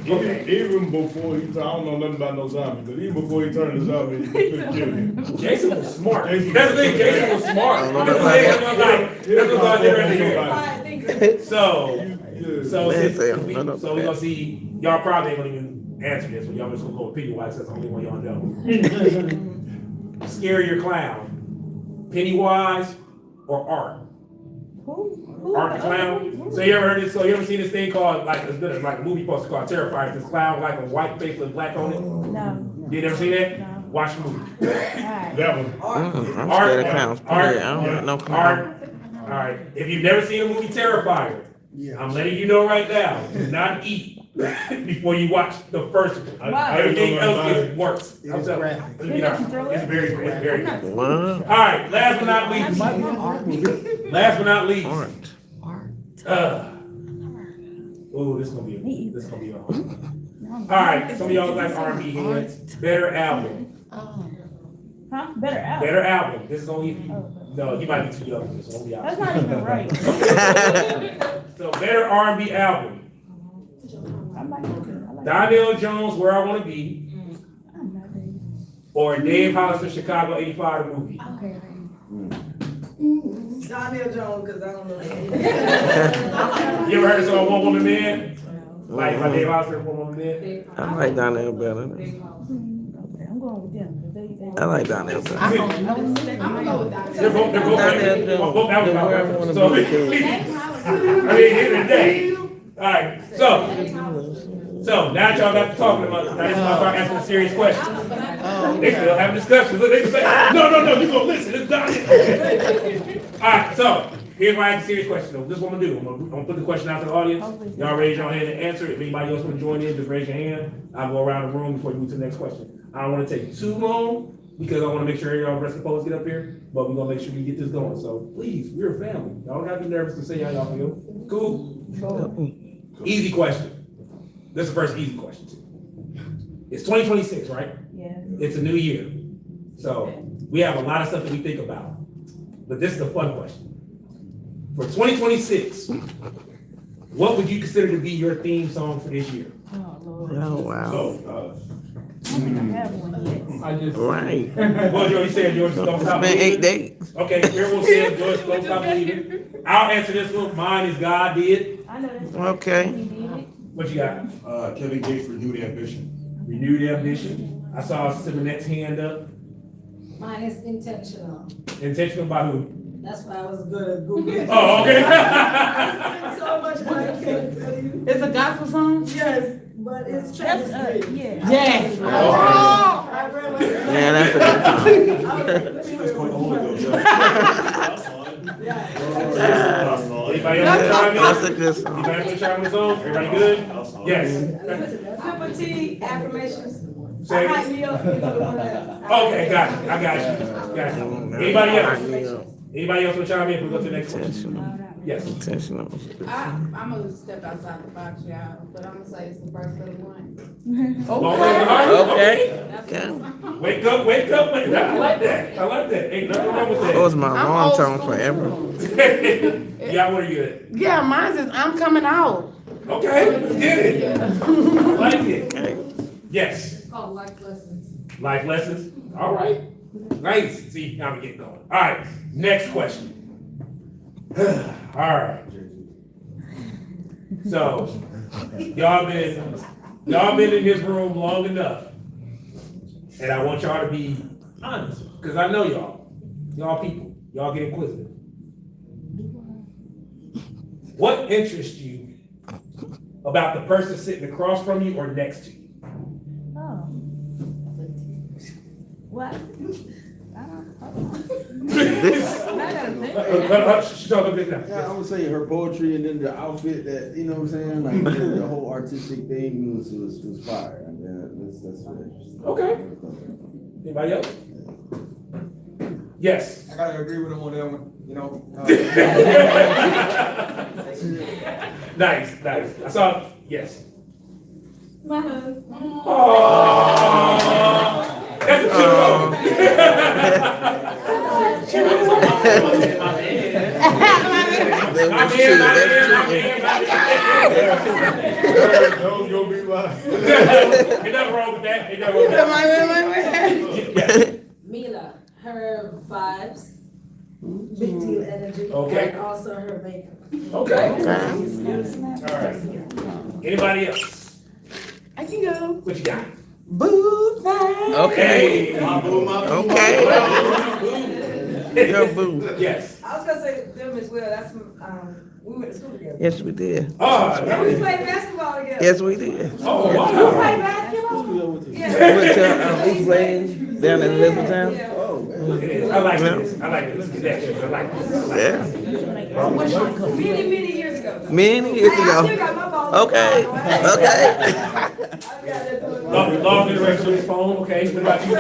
Even before he, I don't know nothing about no zombie, but even before he turned to zombie, he couldn't kill him. Jason was smart. Jason- That's the thing, Jason was smart. I don't know I'm just about saying, that. that's what's out there in the air. So, Yeah. so Man, since say, we no, no, so we gonna see, y'all probably ain't gonna even answer this, but y'all just gonna go with Pennywise, that's the only one y'all know. Scarier clown, Pennywise or Art? Art the clown? So you ever heard this, so you ever seen this thing called, like a movie poster called Terrifier, this clown with like a white face with black on it? No. You never seen that? No. Watch the movie. That one. I'm scared of clowns. Art, Yeah, I don't know Art, clowns. alright, if you've never seen the movie Terrifier, I'm letting you know right now, do not eat before you watch the first one. Everything else gets worse. I'm telling you. It's very, very good. What? Alright, last but not least. Last but not least. Ooh, this is gonna be a Alright, some of y'all look like R&B heads. Better album. Huh? Better out. Better album. This is only if you, no, you might be too young for this, only That's album. not even right. So better R&B album. I like it. Donnell Jones, Where I Wanna Be, I'm not ready. or Dave Hollister, Chicago 85, the movie. Okay. Donnell Jones, cause I don't know. You ever heard of song One Woman Man? Like by Dave Hollister, One Woman Man? I like Donnell better. Okay, I'm going with them. 'Cause they I like Donnell better. They're both Donnell Jones, both albums Where I out. Wanna So, Be. I mean, at the end of the day. Alright, so now that y'all got to talking about it, now it's about to start asking serious questions. They still having discussions. Look, they can say, no, you gonna listen, it's done. Alright, so, here's my serious question though. This is what I'm gonna do. I'm gonna put the question out to the audience. Y'all raise your hand and answer. If anybody else wanna join in, just raise your hand. I'll go around the room before we move to the next question. I don't wanna take too long because I wanna make sure y'all rest of the posts get up here, but we're gonna make sure we get this going. So please, we're a family. Y'all don't have to be nervous to say how y'all feel. Cool? Easy question. This is the first easy question too. It's 2026, right? Yeah. It's a new year. So we have a lot of stuff that we think about. But this is a fun question. For 2026, what would you consider to be your theme song for this year? Oh, Lord. Oh, wow. Oh, I don't think I have one yet. I just. Right. Well, you said yours don't It's stop been 8 believing. days. Okay, everyone said yours don't stop believing. I'll answer this one. Mine is God did. I know that's Okay. He did it. What you got? Kevin Gates renewed ambition. Renewed ambition. I saw Simonette's hand up. Mine is intentional. Intentional by who? That's why I was good at Google. Oh, okay. So much I can't tell you. It's a gospel song? Yes, but it's That's, Travis. yeah. Yes. I realized. Yeah, that's a good It's called the Holy Ghost. Anybody else chime in? That's a good song. Anybody else chime in song? Everybody good? Yes. Sympathy, affirmations. Say it. Hype me up, you know, the one that. Okay, got it. I got you. Got you. Anybody else? Anybody else want to chime in? We'll go to the next question. Intentional. Yes. Intentional. I'm gonna step outside the box, y'all, but I'm gonna say it's the first of the one. Okay. Okay. Wake up, wake up. I like that. I like that. Ain't nothing wrong with That was that. my I'm alarm old tone school. forever. Yeah, what are you at? Yeah, mine says I'm coming out. Okay, let's get it. I like it. Okay. Yes. It's called Life Lessons. Life lessons. All right. Nice. See, now we get going. All right. Next question. All right. So, y'all been in this room long enough, and I want y'all to be honest, because I know y'all people, y'all get inquisitive. What interests you about the person sitting across from you or next to you? Oh. What? I don't She's talking about this now. Yeah, I would say her poetry and then the outfit that, you know what I'm saying? Like the whole artistic thing was fire. I mean, that's very interesting. Okay. Anybody else? Yes. I gotta agree with him on that one, you know. Nice. I saw, yes. My husband. Oh, that's a good one. That was true. That's Don't go be lying. Ain't nothing wrong with that. Ain't nothing wrong with that. Mila, her vibes, big deal energy. Okay. And also her makeup. Okay. All right. Anybody else? I can go. What you got? Boo thing. Okay. Hey. Okay. Your boo. Yes. I was gonna say them as well, that's, we went to school together. Yes, we did. Oh, And we played basketball together. Yes, we did. oh, You wow. play basketball? Yeah. We went to East Lane down in Elizabethtown. Yeah. It is. I like this. I like this. Yes, I like this. Yeah. Many years ago. Many years Hey, I still ago. got my phone. Okay. Okay. Long interaction with his phone. Okay. What about you?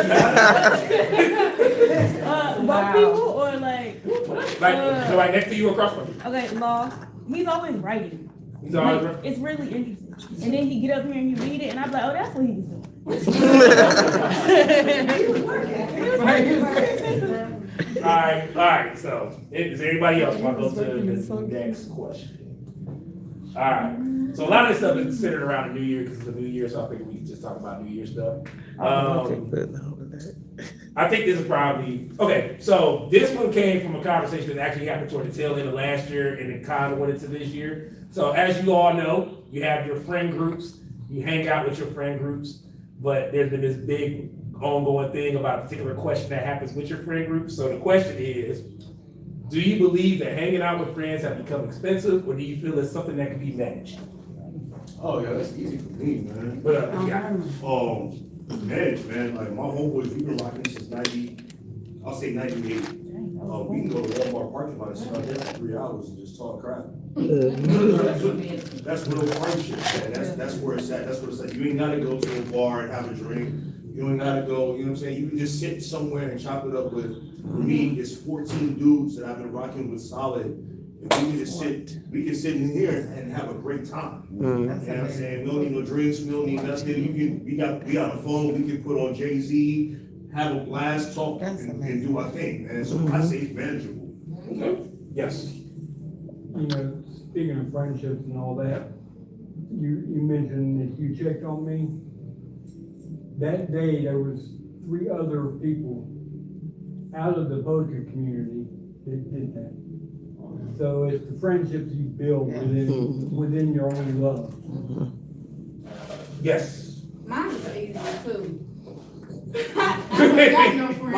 Both people or like, So like next to you, across from you. okay, Law, he's always writing. He's always Like, it's really interesting. And then he get up here and he read it and I'm like, oh, that's what he was doing. All right. So, is there anybody else want to go to the next question? All right. So a lot of this stuff is centered around the new year because it's the new year. So I figured we could just talk about New Year stuff. I think this is probably okay. So this one came from a conversation that actually happened toward the tail end of last year, and it kind of went into this year. So as you all know, you have your friend groups. You hang out with your friend groups, but there's been this big ongoing thing about a particular question that happens with your friend group. So the question is, do you believe that hanging out with friends have become expensive, or do you feel it's something that can be managed? Oh, yeah, that's easy for me, man. What yeah. Managed, man. Like, my homeboys, we been rocking since 98. We can go to Walmart parking lot and sit out there for 3 hours and just talk crap. That's real friendship, man. That's where it's at. That's what it's at. You ain't gotta go to a bar and have a drink. You ain't gotta go, you know what I'm saying? You can just sit somewhere and chop it up with me. It's 14 dudes that I've been rocking with solid. And we can just sit, we can sit in here and have a great time. You know what I'm saying? We don't need no drinks, we don't need nothing. We got a phone, we can put on Jay-Z, have a blast, talk, and do our thing, man. So I say it's manageable. Yes. You know, speaking of friendships and all that, you mentioned that you checked on me. That day, there was 3 other people out of the poetry community that did that. So it's the friendships you build within your own love. Yes. Mine's easy too. I don't got no friends.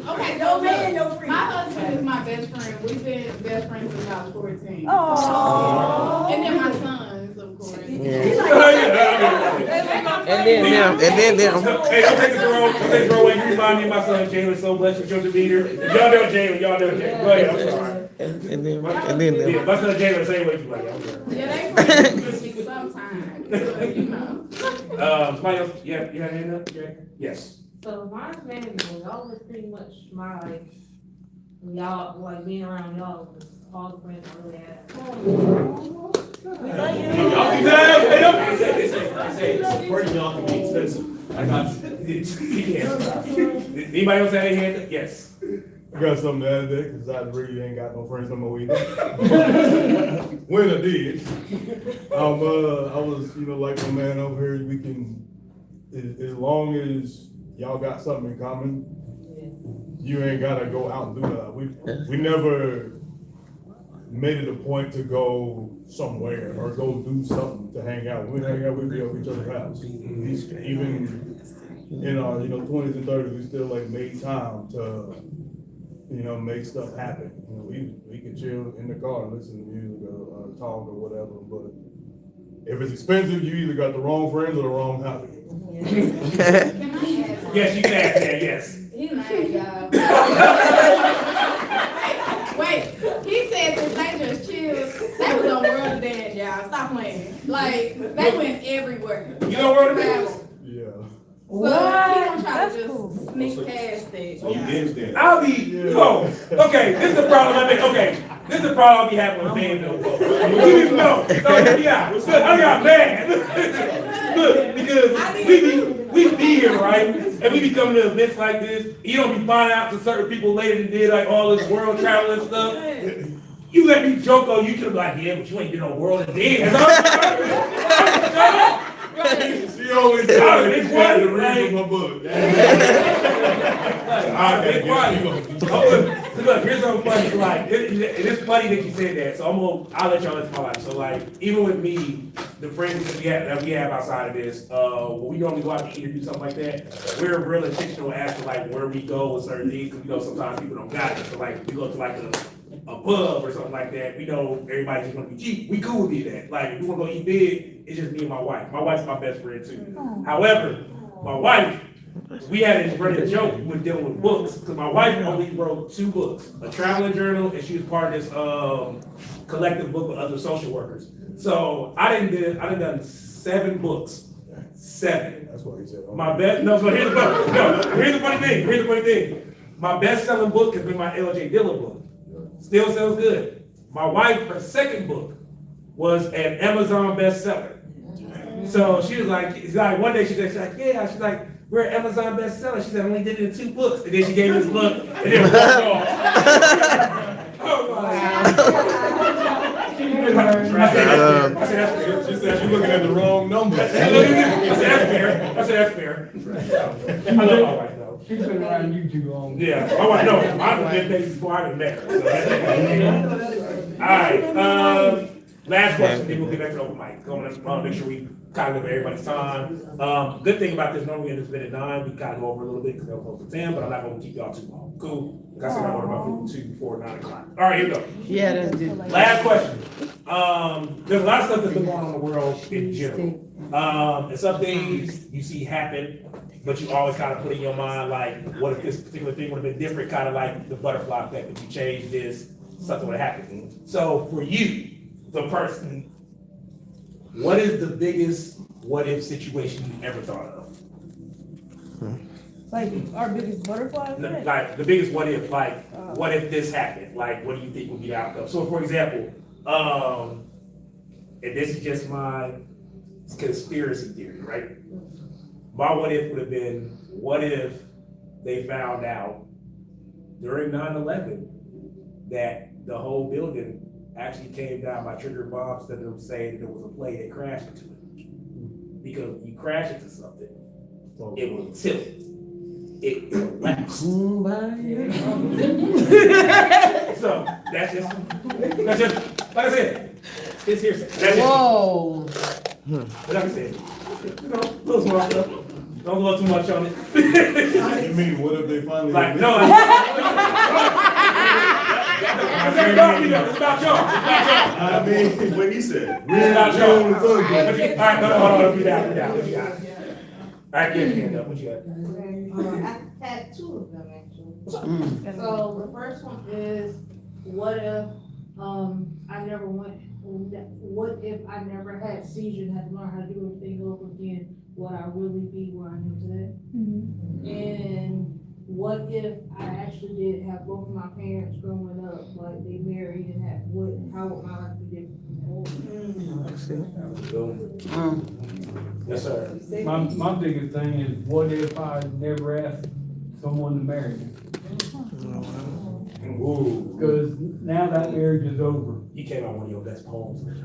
Okay, so my husband is my best friend. We've been best friends since I was 14. Aww. And then my sons, of course. And then them. Hey, don't take it the wrong way. You remind me of my son Jalen so much with your demeanor. Y'all know Jalen. Go ahead, I'm sorry. And then them. Yeah, my son Jalen the same way you like. I'm sorry. Yeah, they friends with me sometimes, you know. Somebody else? You had a hand up? Yes. So mine's manageable. Y'all was pretty much my like y'all like being around y'all was all the friends I really had. Pretty young can be expensive. I got Anybody else have a hand up? Yes. I got something to add there, cause I really ain't got no friends no more either. When I did, I was, like my man over here, we can, as long as y'all got something in common, you ain't gotta go out and do that. We never made it a point to go somewhere or go do something to hang out. When we hang out, we be at each other's house. Even in our, 20s and 30s, we still like made time to, make stuff happen. We can chill in the car and listen to music or talk or whatever, but if it's expensive, you either got the wrong friends or the wrong hobby. Yes, you can ask that, yes. He's mad, y'all. Wait, he said that they just chilled. They was on World of Dance, y'all. Stop playing. Like, they went everywhere. You know World of Dance? Yeah. So he don't try to just sneak past it. Oh, you dance there. I'll be, okay, this is the problem this is the problem I'll be having with fans though. No, yeah, I got mad. Look, because we be here, right? And we be coming to events like this, you don't be finding out to certain people later that did like all this world travel and stuff. You let me joke on YouTube like, yeah, but you ain't been on World of Dance. She always said that you had to read from her book. Look, here's something funny. Like, it is funny that you said that. So I'll let y'all into my life. So like, even with me, the friends that we have outside of this, when we normally go out to eat or do something like that, we're real intentional as to like where we go with certain things. Because sometimes people don't got it. So like, we go to like a pub or something like that. We know everybody just want to be cheap. We cool with that. Like, if we want to go eat big, it's just me and my wife. My wife's my best friend too. However, my wife, we had this running joke with dealing with books, because my wife only wrote 2 books, a traveling journal, and she was part of this collective book with other social workers. So I done 7 books. 7. That's what he said. My best, here's the funny thing. My best-selling book has been my L.J. Dilla book. Still sells good. My wife, her second book was an Amazon bestseller. So she was like, one day she's like, yeah, she's like, we're an Amazon bestseller. She said, I only did it in 2 books. And then she gave me this look, and then walked off. I said, that's fair. She said you're looking at the wrong number. I said, that's fair. I love my wife, though. She's been around you too long. Yeah, my wife, no, I've been paid before I even met her. All right, last question, then we'll get back to the open mic. Going to make sure we kind of give everybody's time. Good thing about this, normally in this minute 9, we kind of go over a little bit because they're close to 10, but I'm not going to keep y'all too long. Cool. I said I ordered my food too before 9 o'clock. All right, here we go. Yeah, that's good. Last question. There's a lot of stuff that's been going on in the world in general. And some things you see happen, but you always kind of put in your mind, like, what if this particular thing would have been different, kind of like the butterfly effect. If you change this, something would have happened. So for you, the person, what is the biggest what if situation you ever thought of? Like our biggest butterfly effect? Like the biggest what if, like, what if this happened? Like, what do you think would be the outcome? So for example, and this is just my conspiracy theory, right? My what if would have been, what if they found out during 9/11 that the whole building actually came down by trigger bombs instead of them saying that there was a plane that crashed into it? Because when you crash into something, it will tilt. It collapses. So that's just, like I said, it's hearsay. That's Whoa. but like I said, you know, little small stuff. Don't go too much on it. You mean, what if they finally? Like, no. It's about y'all. It's about y'all. I mean, what he said. It's about y'all. All right, hold on. Be down. All right, get your hand up. What you got? I had two of them actually. So the first one is, what if I never went? What if I never had seizures and had to learn how to do everything over again? Would I really be where I am today? And what if I actually did have both of my parents growing up, like they married and had how would my life be different? Yes, sir. My biggest thing is, what if I never asked someone to marry me? Ooh. Because now that marriage is over. You came out one of your best poems. That's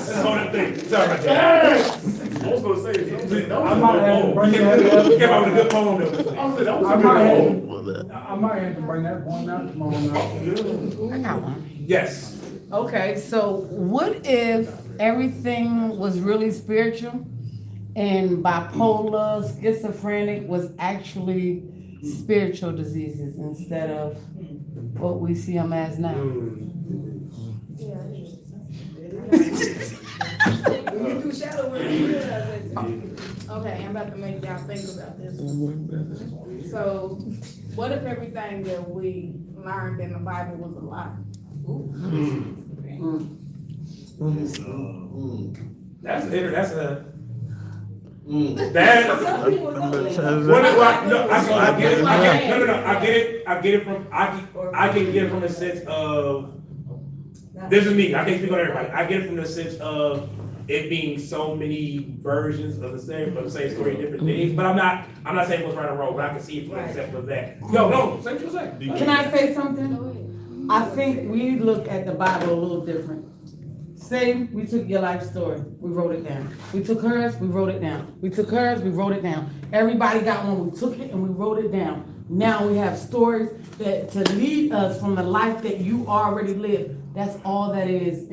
the whole thing. Sorry about that. I was gonna say, I might have to bring that up. You came out with a good poem though. I might have to bring that one out tomorrow night. Yes. Okay, so what if everything was really spiritual and bipolar, schizophrenic was actually spiritual diseases instead of what we see them as now? When you do shadow work, you realize that. Okay, I'm about to make y'all think about this. So, what if everything that we learned in the Bible was a lie? That's a. I get it from the sense of, this is me, I can't speak on everybody, I get it from the sense of it being so many versions of the same story, different things, but I'm not saying what's right or wrong, but I can see it from the example of that. No, say what you're saying. Can I say something? I think we look at the Bible a little different. Say we took your life story, we wrote it down. We took hers, we wrote it down. We took hers, we wrote it down. Everybody got one, we took it and we wrote it down. Now we have stories that to lead us from the life that you already lived. That's all that is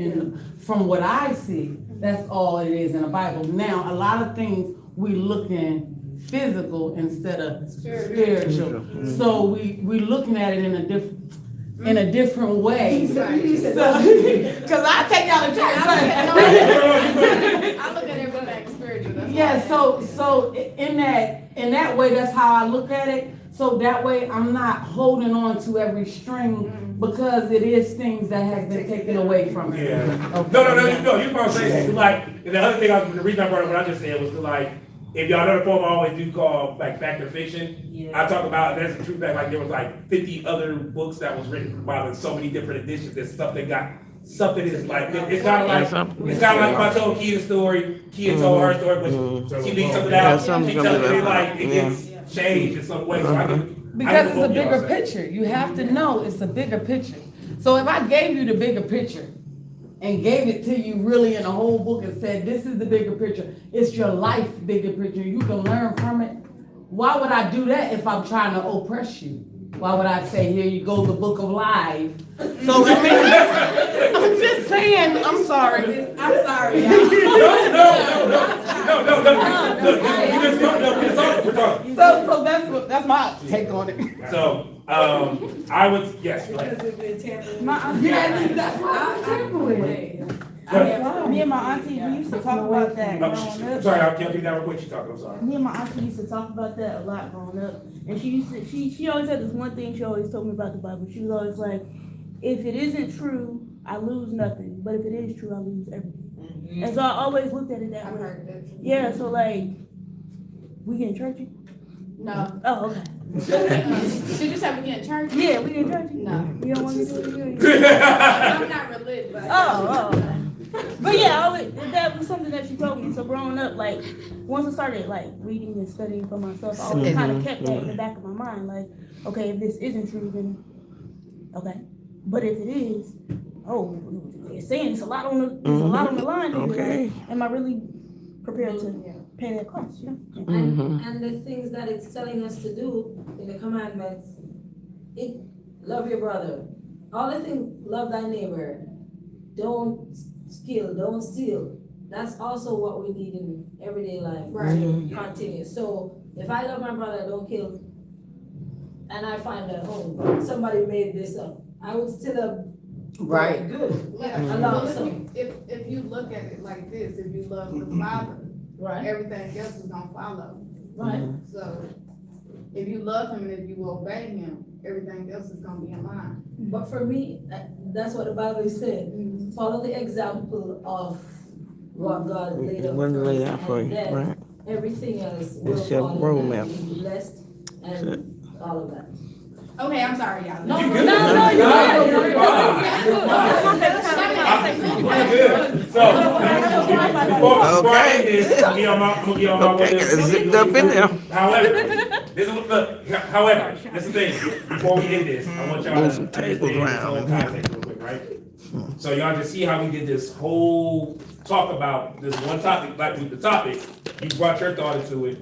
from what I see, that's all it is in the Bible. Now, a lot of things we look in physical instead of spiritual. So we looking at it in a different way. Cause I take y'all to church. I look at everything spiritual. Yeah, so in that way, that's how I look at it. So that way I'm not holding on to every string because it is things that has been taken away from me. Yeah. Okay. No, you're probably saying, like, and the other thing, the reason I brought up what I just said was like, if y'all know the poem I always do called like Fact or Fiction, I talk about, that's the true fact, like there was like 50 other books that was written from the Bible in so many different editions, there's something is like, it's kind of like if I told Kia a story, Kia told her story, but she leaves something out, she tells it like, it gets changed in some way, so because it's a bigger picture. You have to know it's a bigger picture. So if I gave you the bigger picture and gave it to you really in a whole book and said, this is the bigger picture, it's your life bigger picture, you can learn from it. Why would I do that if I'm trying to oppress you? Why would I say, here you go, the book of life? So I mean, I'm just saying, I'm sorry. I'm sorry, y'all. No. Look, we just talking, we're talking. So that's my take on it. So, I would, yes, go ahead. Because it's been tampering. My auntie, Yes, that's why I'm tampering. me and my auntie, we used to talk about that growing I'm up. sorry, I'll keep you down real quick, you talking, I'm sorry. Me and my auntie used to talk about that a lot growing up. And she used to, she always had this one thing she always told me about the Bible. She was always like, if it isn't true, I lose nothing. But if it is true, I lose everything. And so I always looked at it that I've way. heard that. Yeah, so like, we getting churchy? No. Oh, okay. Should you say we get in church? Yeah, we getting churchy? No. You don't want me to do it? I'm not religious, but. Oh. But yeah, that was something that she told me. So growing up, like, once I started like reading and studying for myself, I always kind of kept that in the back of my mind. Like, okay, if this isn't true, then okay. But if it is, it's saying it's a lot on the line. Here, Okay. like, am I really prepared to pay that cost? You know? And the things that it's telling us to do in the commandments, love your brother. All the things, love thy neighbor, don't kill, don't steal. That's also what we need in everyday life. Right. To continue. So if I love my brother, don't kill, and I find that somebody made this up, I would still have Right. good. Yeah, Allow well, some. if you look at it like this, if you love the Father, Right. everything else is gonna follow. Right. So if you love him and if you obey him, everything else is gonna be in line. But for me, that's what the Bible said. Follow the example of what God laid out What for laid us, out for and you, then right. everything else will It's your fall in line, roadmap. be blessed and all of that. Okay, I'm sorry, y'all. No, You good? you're We're good. So, before I end this, I'm gonna get on my way. Okay, zipped up in there. However, this is the thing, before we end this, I want y'all to Move some understand tables this around whole in here. context real quick, right? So y'all just see how we did this whole talk about this one topic, like with the topic, you brought your thought into it,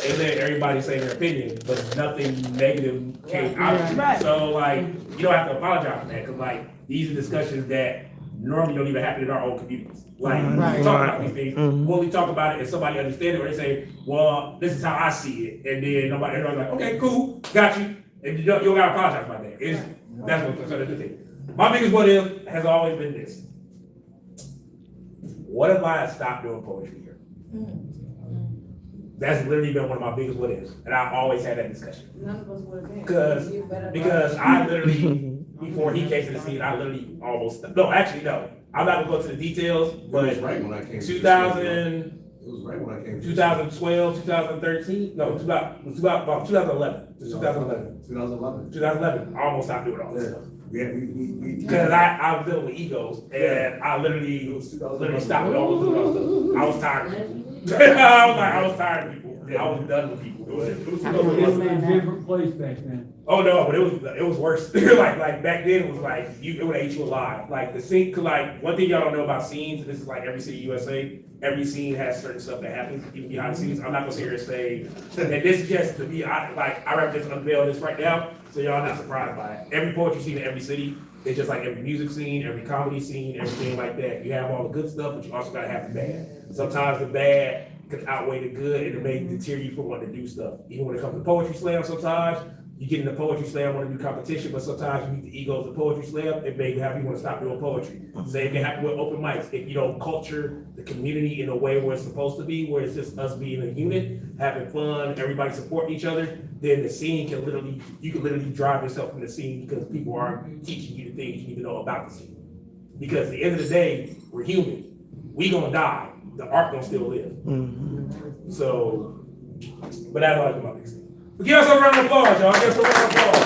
and let everybody say their opinion, but nothing negative came out of it. Right. So like, you don't have to apologize for that, cause like, these are discussions that normally don't even happen in our own communities. Like, we talk about these things, when we talk about it, and somebody understands it, or they say, well, this is how I see it, and then everybody's like, okay, cool, got you, and you don't gotta apologize about that. That's what, so that's the thing. My biggest what if has always been this. What if I had stopped doing poetry here? That's literally been one of my biggest what ifs, and I've always had that discussion. None of us would have been. Because I literally, before he came to the scene, I literally almost, no, I'm not gonna go to the details, It but was right when I came. 2000, It was right when I came. 2012, 2013, no, it was about 2011, 2011. 2011. I almost stopped doing all this stuff. We. Because I was dealing with egos, and I literally stopped with all this stuff. I was tired of people. I was tired of people. I was done with people. It was in a different place back then. Oh no, but it was worse. like back then it was like it would ate you alive. Like the scene, cause like one thing y'all don't know about scenes, and this is like every city USA, every scene has certain stuff that happens even behind the scenes. I'm not gonna sit here and say, and this is just to be I'd rather just unveil this right now, so y'all not surprised by it. Every poetry scene in every city, it's just like every music scene, every comedy scene, everything like that. You have all the good stuff, but you also gotta have the bad. Sometimes the bad can outweigh the good, and it may deter you from wanting to do stuff. Even when it comes to poetry slam, sometimes you get in the poetry slam, want to do competition, but sometimes you meet the egos of poetry slam, it may have you want to stop doing poetry. Same can happen with open mics. If you don't culture the community in a way where it's supposed to be, where it's just us being a unit, having fun, everybody supporting each other, then the scene you can literally drive yourself from the scene because people aren't teaching you the things you need to know about the scene. Because at the end of the day, we're human. We gonna die. The art gonna still live. So, but that's all my biggest thing. But give us a round of applause, y'all. Give us a round of applause.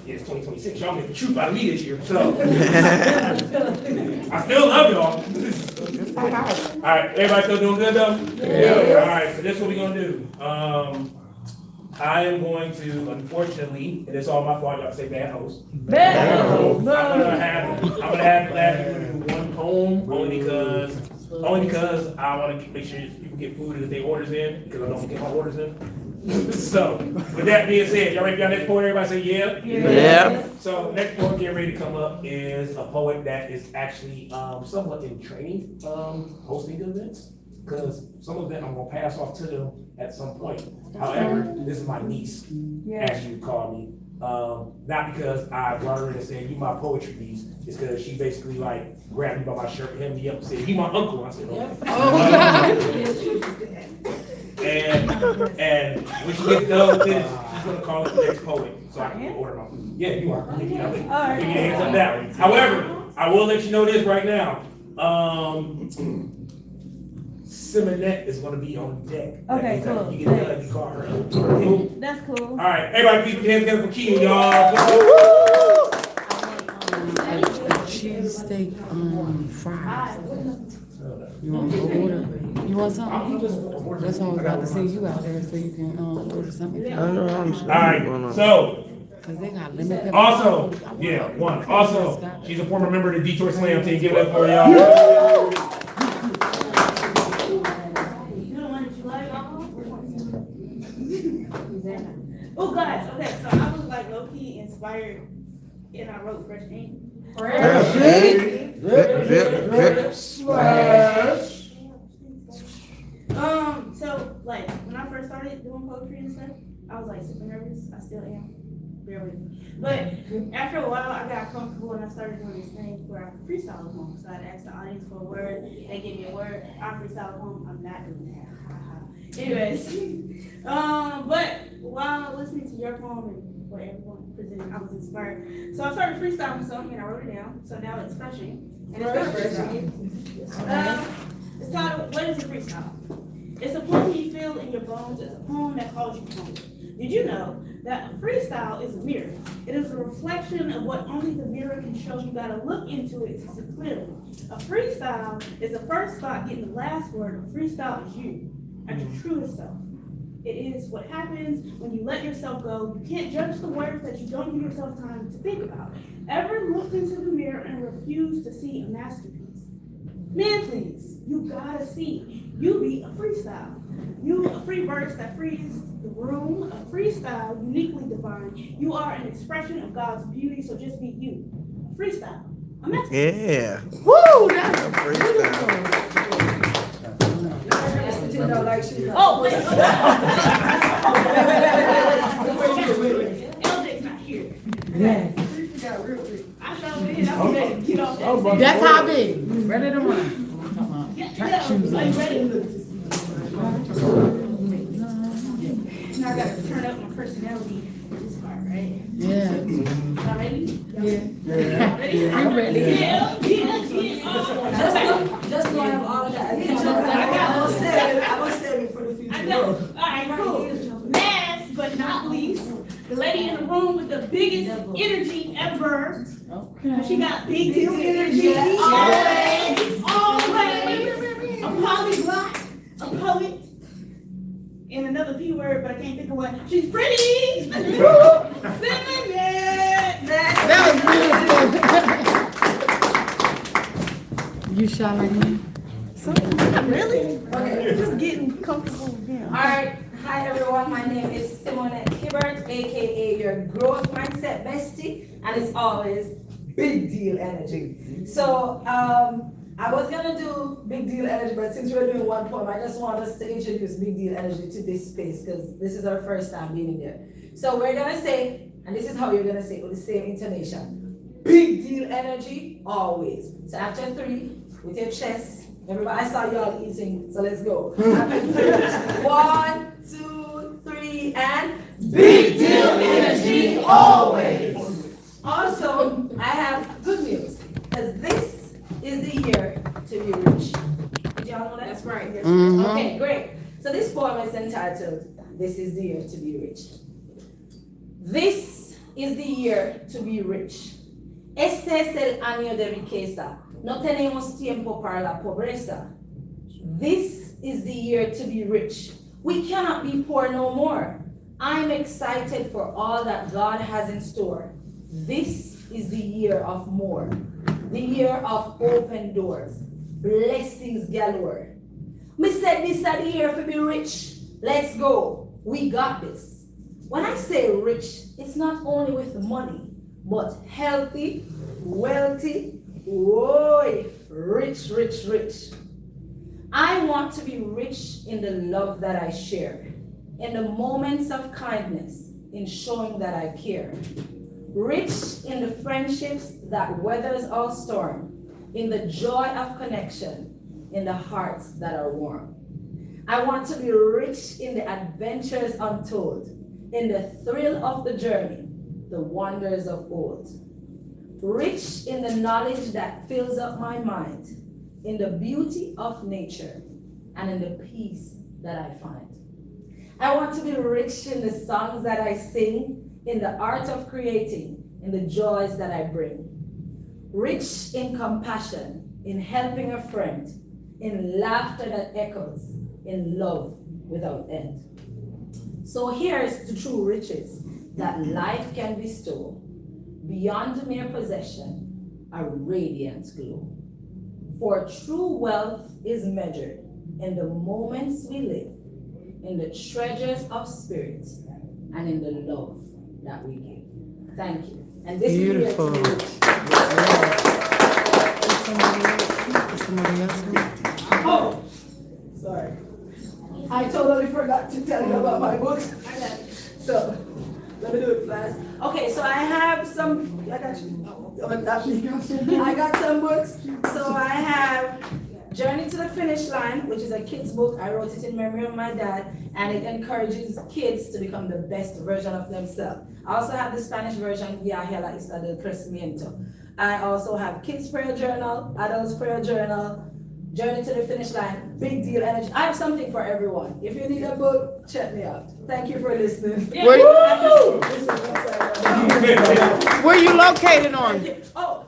Yeah, it's 2026. Y'all get the truth out of me this year. So, I still love y'all. All right, everybody still doing good though? Yeah. All right, so this is what we're gonna do. I am going to, unfortunately, and it's all my fault, y'all say bad host. Bad host. I'm gonna have last people do one poem only because I want to make sure people get food if they orders in, because I don't get my orders in. So, with that being said, y'all ready for y'all next poet? Everybody say yeah? Yeah. So, next poet getting ready to come up is a poet that is actually somewhat in training, hosting events. Because some of them I'm gonna pass off to them at some point. However, this is my niece, as you call me. Not because I brought her in and said, you my poetry niece. It's because she basically like grabbed me by my shirt, held me up and said, you my uncle. I said, okay. And when she gets done with this, she's gonna call it the next poet, so I can order my food. Yeah, you are. Give me your hands up down. However, I will let you know this right now. Simonette is gonna be on deck. Okay, cool. You get done, you call her. Cool. That's cool. All right, everybody, please put your hands together for Keaton, y'all. Cheesesteak fries. You want to order? You want something? That's all I was about to say. You out there so you can order something. I know I'm All right, so. Cause they got lemon pepper. Also, yeah, one. Also, she's a former member of the Detroit Slam team. Give it up for y'all. Oh, guys, okay, so I was like low-key inspired and I wrote Fresh Ink. So like when I first started doing poetry and stuff, I was like super nervous. I still am. Bear with me. But after a while, I got comfortable and I started doing this thing where I freestyle a poem. So I'd ask the audience for a word, they give me a word, I freestyle a poem. I'm not doing that. Anyways, but while listening to your poem and what everyone presented, I was inspired. So I started freestyling something and I wrote it down. So now it's Freshing. And it's it's titled, What is a Freestyle? It's a poem you feel in your bones. It's a poem that calls you home. Did you know that a freestyle is a mirror? It is a reflection of what only the mirror can show. You gotta look into it to see clearly. A freestyle is the first thought getting the last word. A freestyle is you at your truest self. It is what happens when you let yourself go. You can't judge the words that you don't give yourself time to think about. Ever looked into the mirror and refused to see a masterpiece? Man, please, you gotta see. You be a freestyle. You a free verse that frees the room. A freestyle uniquely divine. You are an expression of God's beauty, so just be you. A freestyle. A masterpiece. Yeah. Woo! That's A freestyle. Oh, wait. LJ's not here. Yes. I thought we did. I was ready to get off that. That's how big. Ready to run. Track shoes. Are you ready? Now I gotta turn up my personality for this part, right? Yeah. Y'all ready? Yeah. Ready? I'm ready. Yeah. Just know I have all of that. I will save it for the future. I know. All right, cool. Last but not least, the lady in the room with the biggest energy ever. Okay. She got big deal energy. Always. A polyglot, a poet, and another P word, but I can't think of what. She's pretty. That was beautiful. You shy like me? Not really. Okay. Just getting comfortable with them. All right. Hi, everyone. My name is Simonette Hibbert, a.k.a. your growth mindset bestie, and it's always big deal energy. So, I was gonna do big deal energy, but since we're doing one poem, I just want us to introduce big deal energy to this space because this is our first time being there. So we're gonna say, and this is how you're gonna say it with the same intonation. Big deal energy, always. So after 3, with your chest, everybody, I saw y'all eating, so let's go. 1, 2, 3, and big deal energy, always. Also, I have good news, because this is the year to be rich. Did y'all know that? That's right. Mm-hmm. Okay, great. So this poem is entitled, This is the Year to be Rich. This is the year to be rich. Este es el año de riqueza. No tenemos tiempo para la pobreza. This is the year to be rich. We cannot be poor no more. I'm excited for all that God has in store. This is the year of more. The year of open doors, blessings galore. Me said this is the year to be rich. Let's go. We got this. When I say rich, it's not only with money, but healthy, wealthy, rich, rich, rich. I want to be rich in the love that I share, in the moments of kindness, in showing that I care. Rich in the friendships that weathers all storm, in the joy of connection, in the hearts that are warm. I want to be rich in the adventures untold, in the thrill of the journey, the wonders of old. Rich in the knowledge that fills up my mind, in the beauty of nature, and in the peace that I find. I want to be rich in the songs that I sing, in the art of creating, in the joys that I bring. Rich in compassion, in helping a friend, in laughter that echoes, in love without end. So here's the true riches that life can bestow, beyond mere possession, a radiant glow. For true wealth is measured in the moments we live, in the treasures of spirit, and in the love that we give. Thank you. And this Beautiful. is Somebody else? Oh, sorry. I totally forgot to tell you about my book. So, let me do it fast. Okay, so I have some, I got you. I got some books. So I have Journey to the Finish Line, which is a kid's book. I wrote it in memory of my dad, and it encourages kids to become the best version of themselves. I also have the Spanish version, Viaje a la Isla del Crecimiento. I also have Kids Prayer Journal, Adults Prayer Journal, Journey to the Finish Line, Big Deal Energy. I have something for everyone. If you need a book, check me out. Thank you for listening. Where you located on? Oh,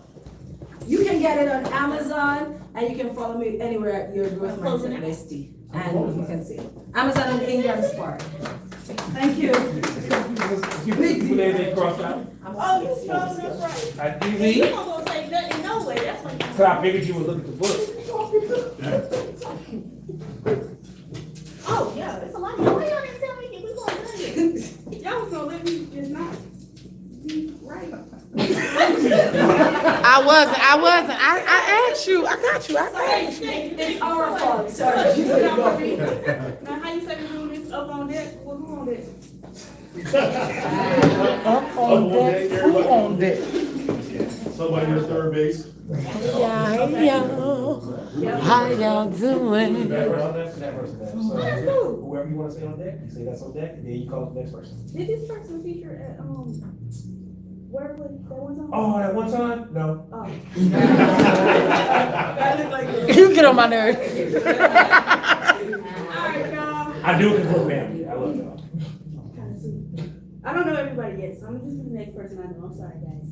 you can get it on Amazon, and you can follow me anywhere you're Growth Mindset Bestie. And you can see it. Amazon and Ingram Spark. Thank you. Big deal. They cross out. Oh, you strong, that's right. I do You these. weren't gonna say nothing, no way, that's what you. So I figured you would look at the book. Oh, yeah, it's a lot. Why y'all didn't tell me we gonna do it? Y'all was gonna let me just not be right. I wasn't. I asked you. I got you. It's our fault. Sorry. Now, how you say we do this up on deck? Well, who on deck? Up on deck. Who on deck? Somebody in third base. Hey, y'all. How y'all doing? That person there. So whoever you want to say on deck, you say that's on deck, and then you call the next person. Did this person feature at, where was that one time? Oh, that one time? No. Oh. You get on my nerves. Alright, y'all. I do it because we're family. I love y'all. I don't know everybody yet, so I'm just the next person I know. I'm sorry, guys.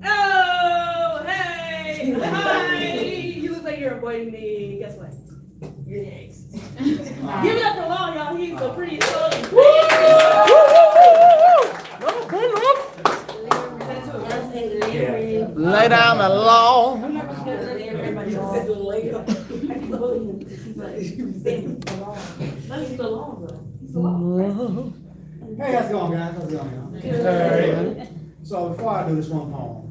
Oh, hey! Hi! You look like you're avoiding me. Guess what? You're next. Give it up for Long, y'all. He's so pretty. Lay down the law. I'm not just gonna let everybody know. He's so long, though. He's so long. Hey, how's it going, guys? How's it going, y'all? So before I do this one poem,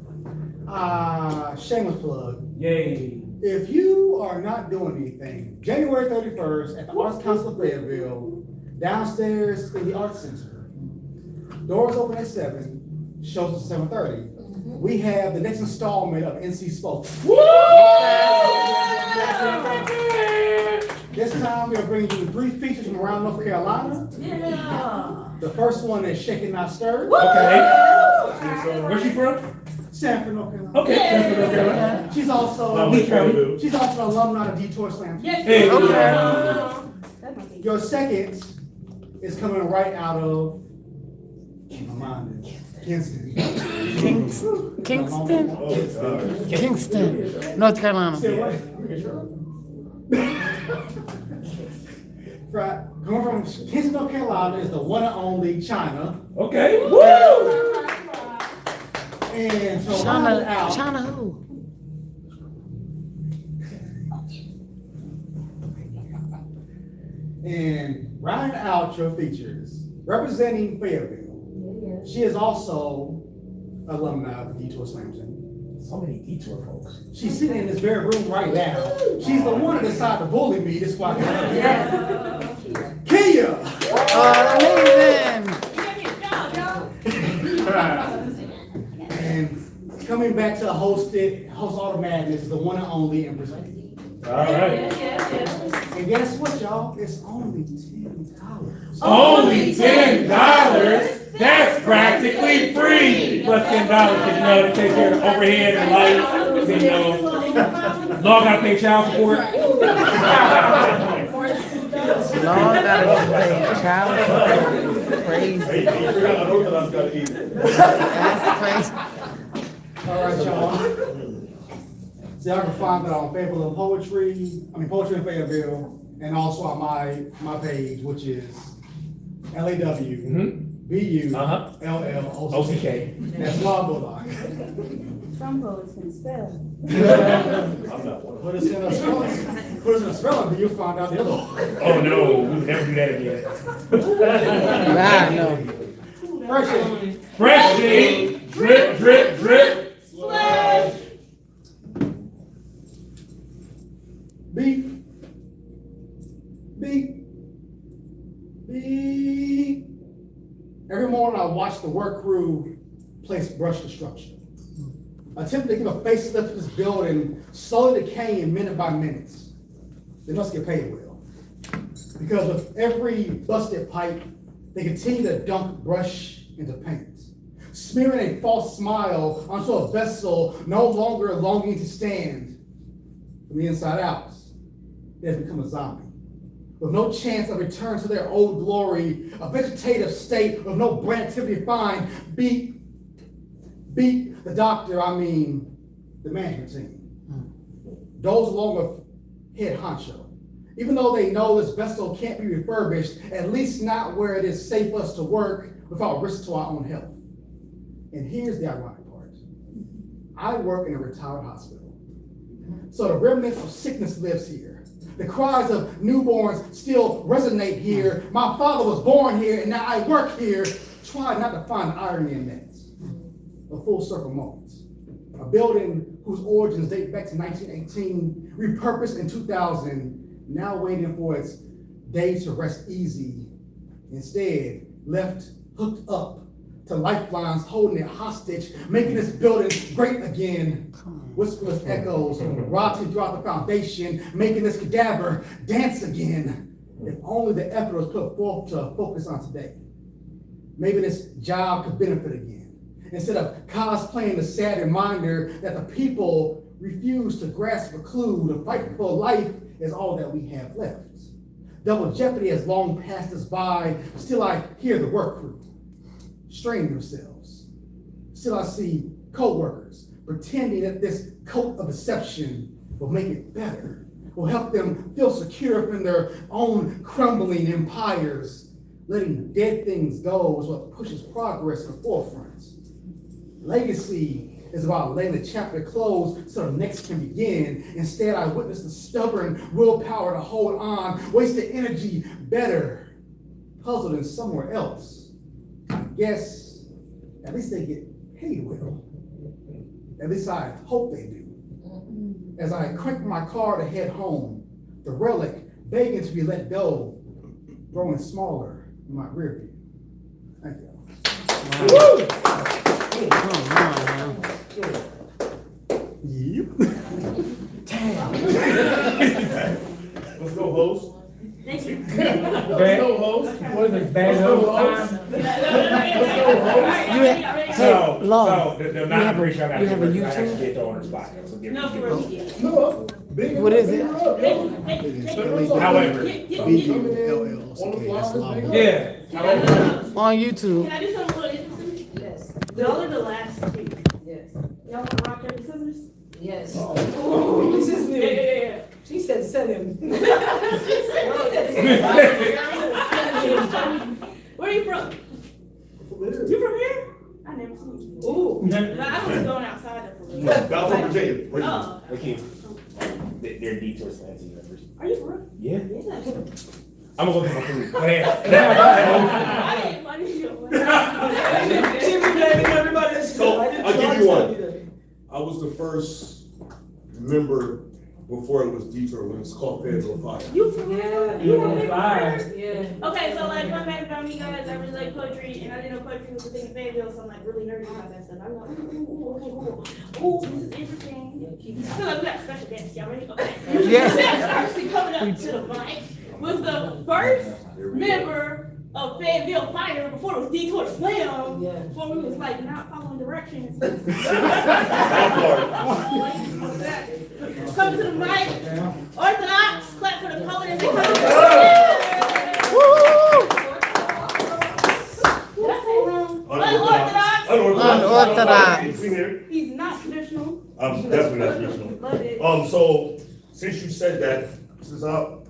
shameless plug. Yay. If you are not doing anything, January 31st at the Arts Council of Fayetteville, downstairs in the Arts Center. Doors open at 7, shows at 7:30. We have the next installment of NC Spoke. This time we are bringing you 3 features from around North Carolina. Yeah. The first one is Shaking Not Stirred. Okay. Where's she from? Sanford, North Carolina. Okay. Sanford, North Carolina. She's also an alumni of Detour Slam. Yes. Hey. Okay. Your second is coming right out of my mind is Kingston. Kingston, North Carolina. Right. Coming from Kingston, North Carolina is the one and only China. Okay. Woo! And so round out, China who? And rounding out your features, representing Fayetteville, she is also alumni of the Detour Slam Team. So many detour folks. She's sitting in this very room right now. She's the one that decided to bully me. This why I got here. Kia! And coming back to host all the madness is the one and only Empress. All right. And guess what, y'all? It's only $10. Only $10? That's practically free. Plus $10, because you know to take care of the overhead and lights. You know, Lord gotta pay child support. Lord gotta pay child support. Crazy. Hey, you forgot unorthodox gotta eat. That's crazy. All right, y'all. So y'all can find that on Fayetteville Poetry in Fayetteville, and also on my page, which is LAWBULLOCK. That's Law Bullock. Some poets can spell. Put us in a spelling bee, you'll find out the other one. Oh no, we would never do that again. No. Freshie, drip, drip, drip. Splash. Beep. Beep. Beep. Every morning I watch the work crew place brush construction. Attempting to give a facelift to this building, slowly decaying minute by minute. They must get paid well. Because with every busted pipe, they continue to dunk brush into paint, smearing a false smile onto a vessel no longer longing to stand. From the inside out, they have become a zombie, with no chance of return to their old glory, a vegetative state with no brain activity to find. Beat the doctor, the management team. Those along with head honcho. Even though they know this vessel can't be refurbished, at least not where it is safe for us to work without risk to our own health. And here's the ironic part. I work in a retired hospital. So the remnants of sickness lives here. The cries of newborns still resonate here. My father was born here and now I work here. Try not to find the irony in that. A full circle moment. A building whose origins date back to 1918, repurposed in 2000, now waiting for its day to rest easy. Instead, left hooked up to lifelines holding it hostage, making this building great again. Whisperless echoes rotting throughout the foundation, making this cadaver dance again. If only the effort was put forth to focus on today. Maybe this job could benefit again. Instead of cosplaying the sad reminder that the people refuse to grasp a clue, the fight for life is all that we have left. Double jeopardy has long passed us by, still I hear the work crew strain themselves. Still I see co-workers pretending that this coat of deception will make it better, will help them feel secure in their own crumbling empires. Letting dead things go is what pushes progress to the forefront. Legacy is about letting the chapter close so the next can begin. Instead, I witnessed the stubborn willpower to hold on, wasted energy better, puzzled in somewhere else. I guess at least they get paid well. At least I hope they do. As I crank my car to head home, the relic begging to be let go, growing smaller in my rear view. Thank you. Wow. Yep. Damn. Let's go, host. Thank you. Let's go, host. What is it, bad host time? So the You amount have of ratio I got to a do, I actually YouTube? get thrown on the spot. So give me- No, for real. What is it? However, On YouTube. Can I do something real interesting? Yes. Y'all are the last two. Yes. Y'all want to rock, paper, scissors? Yes. This is new. Yeah. She said, send him. Where are you from? You from here? I never seen you. Ooh. No, I was going outside of for real. Balfour, Virginia. Oh. they keep they're detour slanty members. Are you for real? Yeah. Yeah. I'm gonna go get my food. Go ahead. So, I'll give you one. I was the first member before it was Detroit, when it was called Fayetteville Fire. You for real? You were maybe first? Yeah. Okay, so like fun fact about me, guys, I really like poetry, and I didn't know poetry was a thing in Fayetteville, so I'm like really nerdy about that stuff. I'm like, ooh, this is interesting. I feel like we got special guests, y'all ready? Okay. Yes. Next person coming up to the mic was the first member of Fayetteville Fire before it was Detour Slam. Yeah. Before we was like not following directions. Come to the mic. Orthodox, clap for the poet as they come. Did I say wrong? Unorthodox. Unorthodox. He's not traditional. I'm definitely not traditional. Love it. So, since you said that, since I'm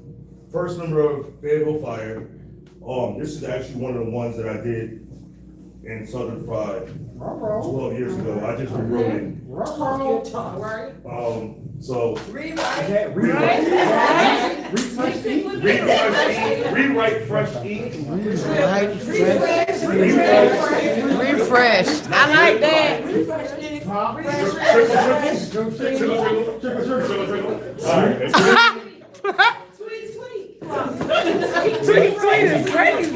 first member of Fayetteville Fire, this is actually one of the ones that I did in Southern Fried 12 years ago. I just rewrote it. So Rewrite fresh ink. Refreshed. I like that. Tweet is crazy.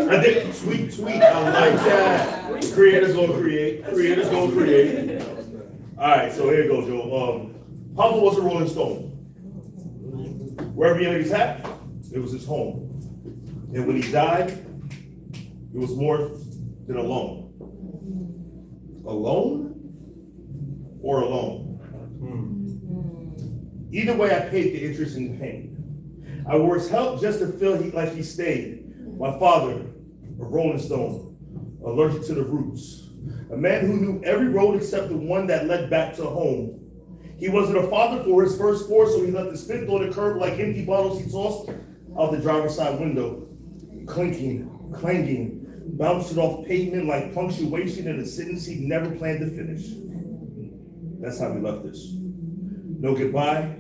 I did tweet. I like that. Creators gonna create. All right, so here you go, Joe. Papa was a Rolling Stone. Wherever he laid his hat, it was his home. And when he died, it was more than alone. Alone or alone? Either way, I paid the interest in pain. I wore his help just to feel like he stayed. My father, a Rolling Stone, allergic to the roots. A man who knew every road except the one that led back to home. He wasn't a father for his first four, so he left his fifth on the curb like empty bottles he tossed out the driver's side window. Clinking, clanging, bouncing off pavement like punctuation in a sentence he never planned to finish. That's how we left this. No goodbye,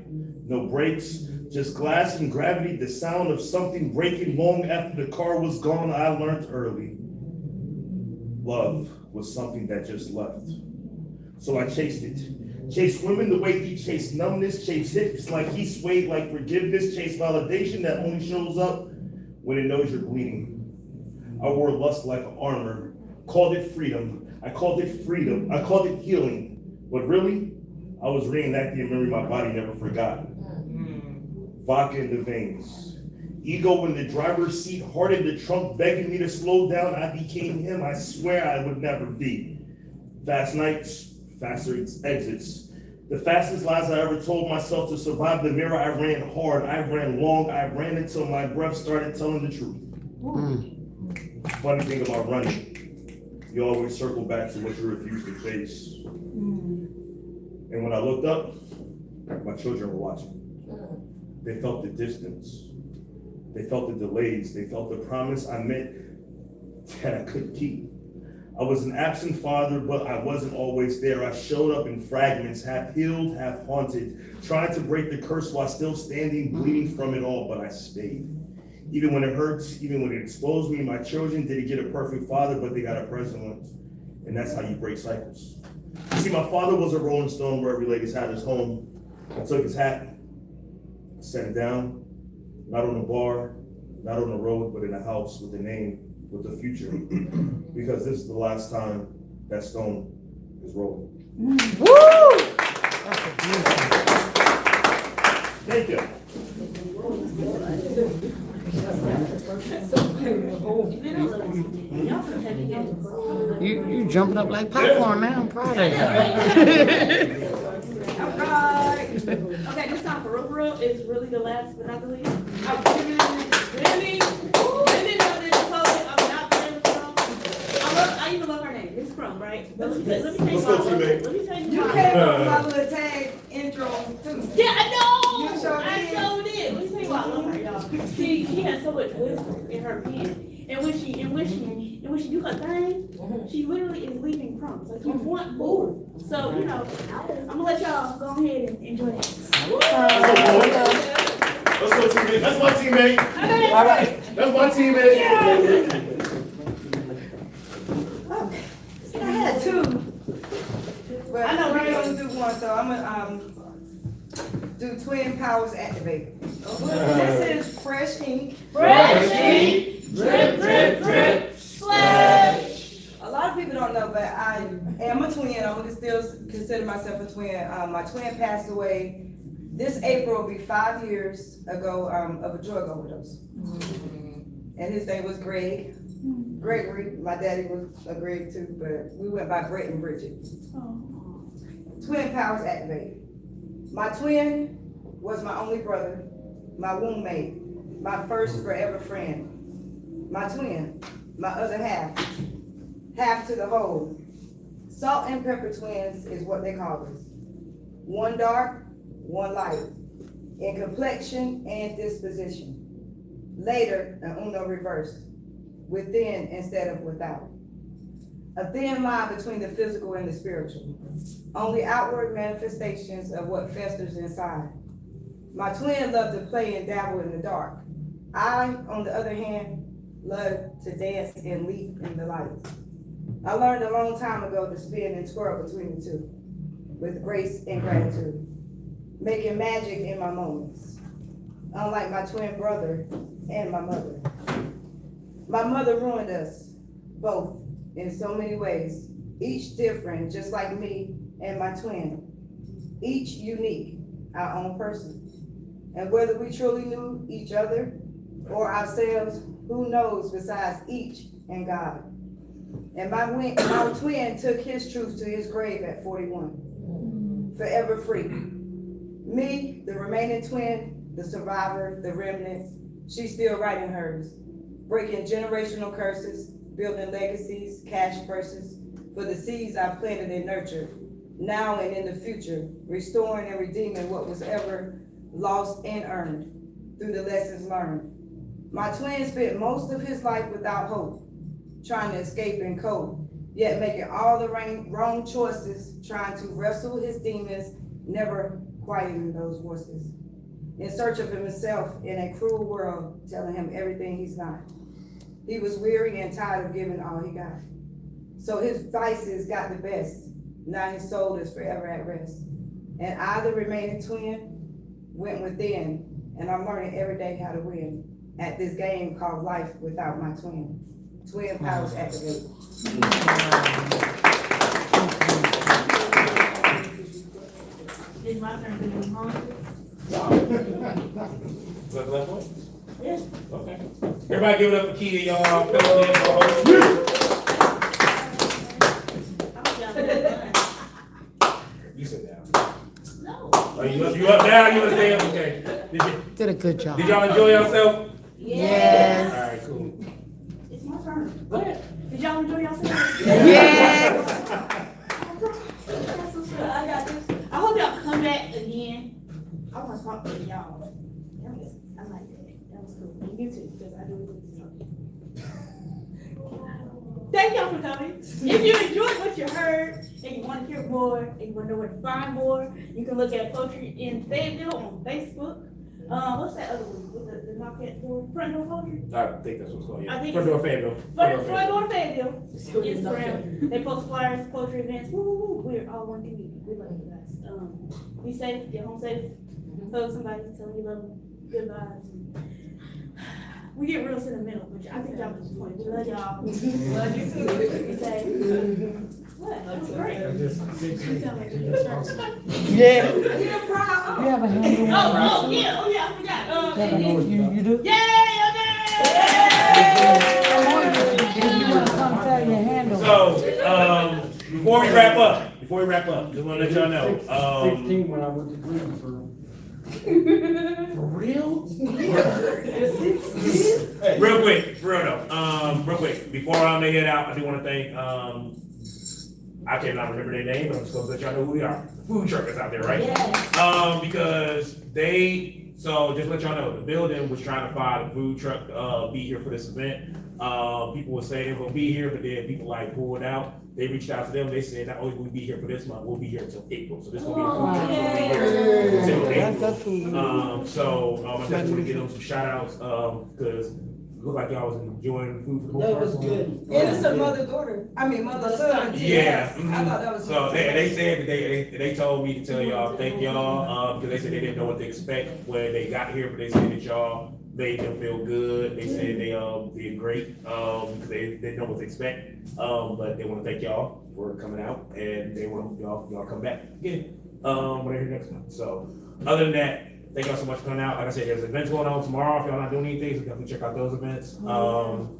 no brakes, just glass and gravity, the sound of something breaking long after the car was gone. I learned early. Love was something that just left. So I chased it. Chased women the way he chased numbness, chased hips like he swayed like forgiveness, chased validation that only shows up when it knows you're bleeding. I wore lust like armor, called it freedom. I called it healing. But really, I was reenacting a memory my body never forgot. Vodka in the veins. Ego in the driver's seat, heart in the trunk, begging me to slow down. I became him I swear I would never be. Fast nights, faster exits. The fastest lies I ever told myself to survive the mirror. I ran hard, I ran long, I ran until my breath started telling the truth. Funny thing about running, you always circle back to what you refuse to face. And when I looked up, my children were watching. They felt the distance. They felt the delays. They felt the promise I meant that I couldn't keep. I was an absent father, but I wasn't always there. I showed up in fragments, half healed, half haunted, trying to break the curse while still standing, bleeding from it all, but I stayed. Even when it hurts, even when it exposed me, my children didn't get a perfect father, but they got a present one. And that's how you break cycles. You see, my father was a Rolling Stone wherever he laid his hat, his home. I took his hat, set it down, not on a bar, not on the road, but in a house with a name, with a future. Because this is the last time that stone is rolling. Woo! Thank you. You jumping up like popcorn now. I'm proud of you. Alright. Okay, this time for real is really the last but not the least. I really know this poet. I'm not playing with y'all. I even love her name. It's Crumb, right? Let me tell you You why. came up with my little tag intro too. Yeah, I know. You sure I did. sure did. Let me tell you why I love her, y'all. She has so much wisdom in her pen. And when she do her thing, she literally is leaving crumbs. Like you want food. So, I'm gonna let y'all go ahead and enjoy that. Let's go, teammate. That's my teammate. All right. That's my teammate. I had two. But I know we're gonna do one, so I'm gonna, do Twin Powers Activate. This is fresh ink. Fresh ink, drip, drip, drip, splash. A lot of people don't know, but I am a twin. I'm gonna still consider myself a twin. My twin passed away. This April will be 5 years ago, of a drug overdose. And his name was Greg. Gregory. My daddy was a Greg too, but we went by Brett and Bridget. Twin Powers Activate. My twin was my only brother, my womb mate, my first forever friend. My twin, my other half, half to the whole. Salt and pepper twins is what they call us. One dark, one light, in complexion and disposition. Later, an uno reverse, within instead of without. A thin line between the physical and the spiritual. Only outward manifestations of what festers inside. My twin loved to play and dabble in the dark. I, on the other hand, loved to dance and leap in the light. I learned a long time ago to spin and twirl between the two, with grace and gratitude, making magic in my moments. Unlike my twin brother and my mother. My mother ruined us, both, in so many ways, each different, just like me and my twin, each unique, our own person. And whether we truly knew each other or ourselves, who knows besides each and God. And my twin took his truth to his grave at 41, forever free. Me, the remaining twin, the survivor, the remnant, she's still writing hers, breaking generational curses, building legacies, cash purses, for the seeds I've planted and nurtured, now and in the future, restoring and redeeming what was ever lost and earned through the lessons learned. My twin spent most of his life without hope, trying to escape and cope, yet making all the wrong choices, trying to wrestle his demons, never quieting those voices. In search of himself in a cruel world, telling him everything he's not. He was weary and tired of giving all he got. So his vices got the best. Now his soul is forever at rest. And I, the remaining twin, went within, and I'm learning every day how to win at this game called life without my twin. Twin Powers Activate. It's my turn to be hungry. Left one? Yeah. Okay. Everybody give it up for Kia, y'all. You sit down. No. Oh, you up now? You understand? Okay. Did a good job. Did y'all enjoy yourself? Yes. All right, cool. It's my turn. Go ahead. Did y'all enjoy yourself? Yes. I got this. I hope y'all come back again. I want to talk to y'all. I like that. That was cool. And you too, because I do it. Thank y'all for coming. If you enjoyed what you heard and you want to hear more and you want to know where to find more, you can look at Poetry in Fayetteville on Facebook. What's that other one? With the knock at door, front door poetry? I think that's what's called, I yeah. think Front door Fayetteville. Front door Fayetteville. Instagram. They post flyers, poetry events. Woo, woo, woo. We're all one community. We love you guys. Be safe, get home safe. Hug somebody, tell them you love them. Good vibes. We get real sentimental, but I think y'all just point. We love y'all. Love you too. Be safe. What? That was great. You sound like you're Yeah. You're proud. You have a handle. Oh, yeah, I forgot. You do? Yeah. You want to come tell your handle. So, before we wrap up, just want to let y'all know. 16 when I went to Greensboro. For real? Real quick, for real though. Real quick, before I head out, I do want to thank, I cannot remember their name, but I'm just gonna let y'all know who they are. Food truckers out there, right? Yes. Because so just let y'all know, the building was trying to find a food truck, be here for this event. People were saying they were gonna be here, but then people like pulled out. they reached out to them, they said, not only will we be here for this month, we'll be here until April, so this will be a food trip, we'll be here until April. So, I just want to give them some shout outs, cause it looked like y'all was enjoying food for the most part. That was good. And it's a mother-son. Yeah. I thought that was. So they said that they told me to tell y'all, thank y'all, because they said they didn't know what to expect when they got here, but they said that y'all made them feel good. They said they did great, because they didn't know what to expect. But they want to thank y'all for coming out, and they want y'all come back again when they're here next month. So other than that, thank y'all so much for coming out. Like I said, there's events going on tomorrow. If y'all not doing anything, so definitely check out those events. And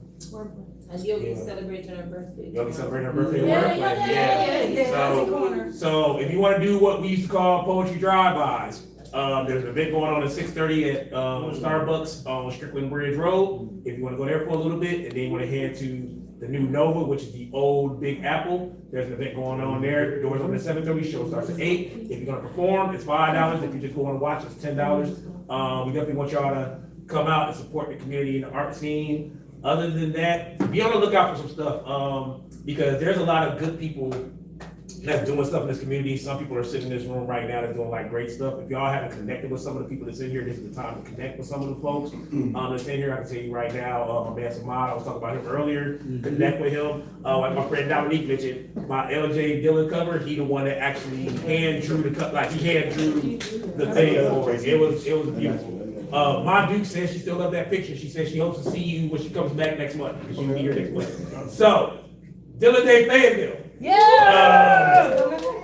you'll be celebrating her birthday. Y'all be celebrating her birthday at work? So if you want to do what we used to call poetry drive-bys, there's an event going on at 6:30 at Starbucks on Strickland Bridge Road. If you want to go there for a little bit, and then you want to head to the new Nova, which is the old Big Apple, there's an event going on there. Doors open at 7:30, show starts at 8. If you're going to perform, it's $5. If you just go and watch, it's $10. We definitely want y'all to come out and support the community and the art scene. Other than that, be on the lookout for some stuff, because there's a lot of good people that's doing stuff in this community. Some people are sitting in this room right now that's doing like great stuff. If y'all haven't connected with some of the people that's in here, this is the time to connect with some of the folks that's in here. I can tell you right now, my man Samad, I was talking about him earlier, connect with him. Like my friend Dominique mentioned, my LJ Dilla cover, he the one that actually hand drew the cut, like he hand drew the thing for it. It was beautiful. My Duke says she still loves that picture. She says she hopes to see you when she comes back next month, because she'll be here next month. So, Dilla Day Fayetteville.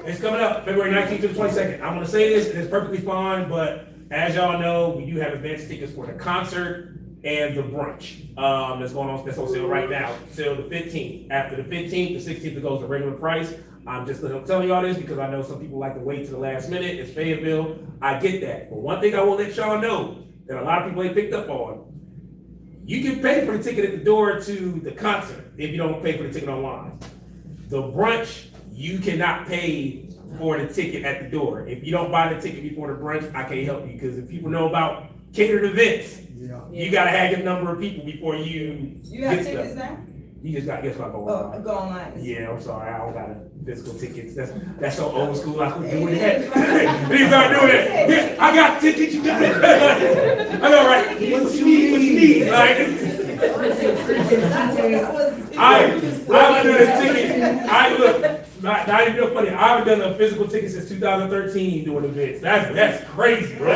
It's coming up February 19th to the 22nd. I'm gonna say this, and it's perfectly fine, but as y'all know, we do have advance tickets for the concert and the brunch. That's on sale right now. Sale the 15th. After the 15th, the 16th, it goes to regular price. I'm just telling y'all this because I know some people like to wait to the last minute. It's Fayetteville. I get that. But one thing I will let y'all know that a lot of people ain't picked up on, you can pay for the ticket at the door to the concert if you don't pay for the ticket online. The brunch, you cannot pay for the ticket at the door. If you don't buy the ticket before the brunch, I can't help you, because if people know about catered events, you gotta have your number of people before you have get tickets stuff. now? You just got, guess what, go online. Go online. Yeah, I'm sorry, I don't got physical tickets. That's so old school. I couldn't do that. Please start doing it. Yeah, I got tickets. You got it. I know, right? What you need? What you need? I've done a ticket. Not even real funny. I've done a physical ticket since 2013 doing events. That's crazy, bro.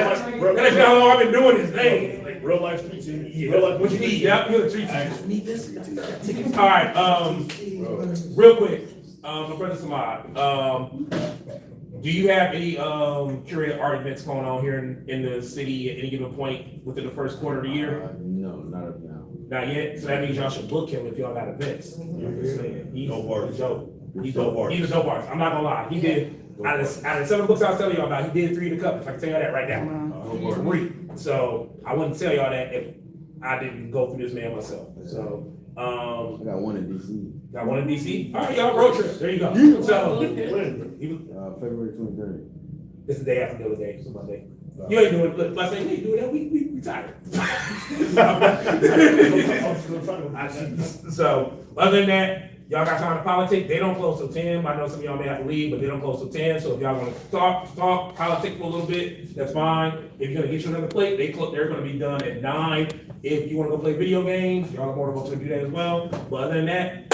That's how long I've been doing this thing. Real life street team. Yeah, what you need? Yep, you're the street team. I need this. Tickets. All right. Real quick, my brother Samad. Do you have any curated art events going on here in the city at any given point within the first quarter of the year? No, not now. Not yet. So that means y'all should book him if y'all got events. He's Dope artist. He's dope artist. He's a dope artist. I'm not gonna lie. He did. Out of some of the books I was telling y'all about, he did 3 of the covers. I can tell y'all that right now. 3. So I wouldn't tell y'all that if I didn't go through this man myself. So I got one in DC. Got one in DC? All right, y'all road trip. There you go. So February 23rd. It's the day after the other day, so Monday. You ain't doing it. Look, I say, you ain't doing that. We retired. So other than that, y'all got time to politic. They don't close till 10. I know some of y'all may have to leave, but they don't close till 10. So if y'all want to talk politic for a little bit, that's fine. If you're gonna get you another plate, they're gonna be done at 9. If you want to go play video games, y'all are more than welcome to do that as well. But other than that,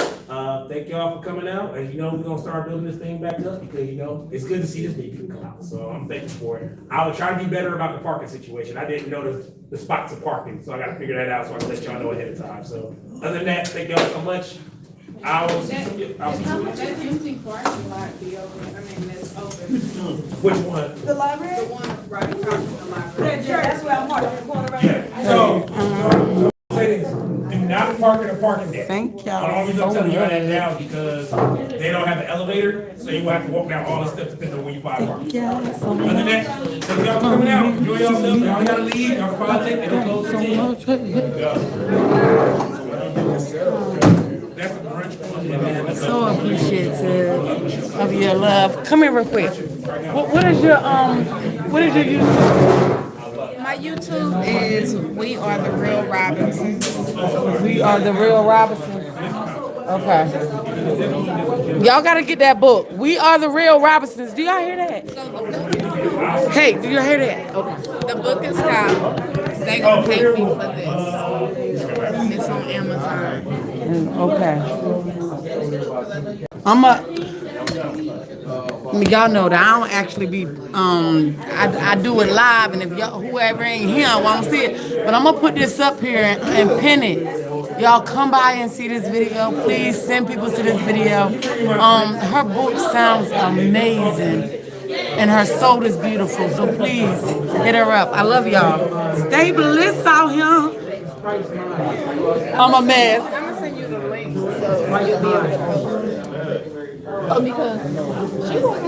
thank y'all for coming out. As you know, we're gonna start building this thing back up because it's good to see this many people come out. So I'm thankful for it. I will try to be better about the parking situation. I didn't know the spots of parking, so I gotta figure that out so I can let y'all know ahead of time. So other than that, thank y'all so much. I'll see you. That empty parking lot be open, that's open. Which one? The library? The one right across from the library. That's where I'm parking, the corner right there. So say this, do not park in a parking deck. Thank The y'all only reason I'm so telling you that much. now is because they don't have an elevator, so you will have to walk down all the steps depending on where you find parking. Y'all so Other than that, thank y'all for coming out. Enjoy yourself. Y'all gotta leave. Y'all can politic. They don't close till 10. That's the brunch one. So appreciative of your love. Come here real quick. What is your YouTube? My YouTube is We Are the Real Robinsons. We Are the Real Robinsons. Okay. Y'all gotta get that book. We are the real Robinsons. Do y'all hear that? Hey, do y'all hear that? Okay. The book is called They Gonna Take Me For This. It's on Amazon. Okay. Y'all know that I don't actually be I do it live, and if y'all whoever ain't here won't see it, but I'm gonna put this up here and pin it. Y'all come by and see this video. Please send people to this video. Her book sounds amazing, and her soul is beautiful. So please hit her up. I love y'all. Stay bliss out here. I'm a mess. I'm gonna send you the link so you'll be able to post it. Oh, because she won't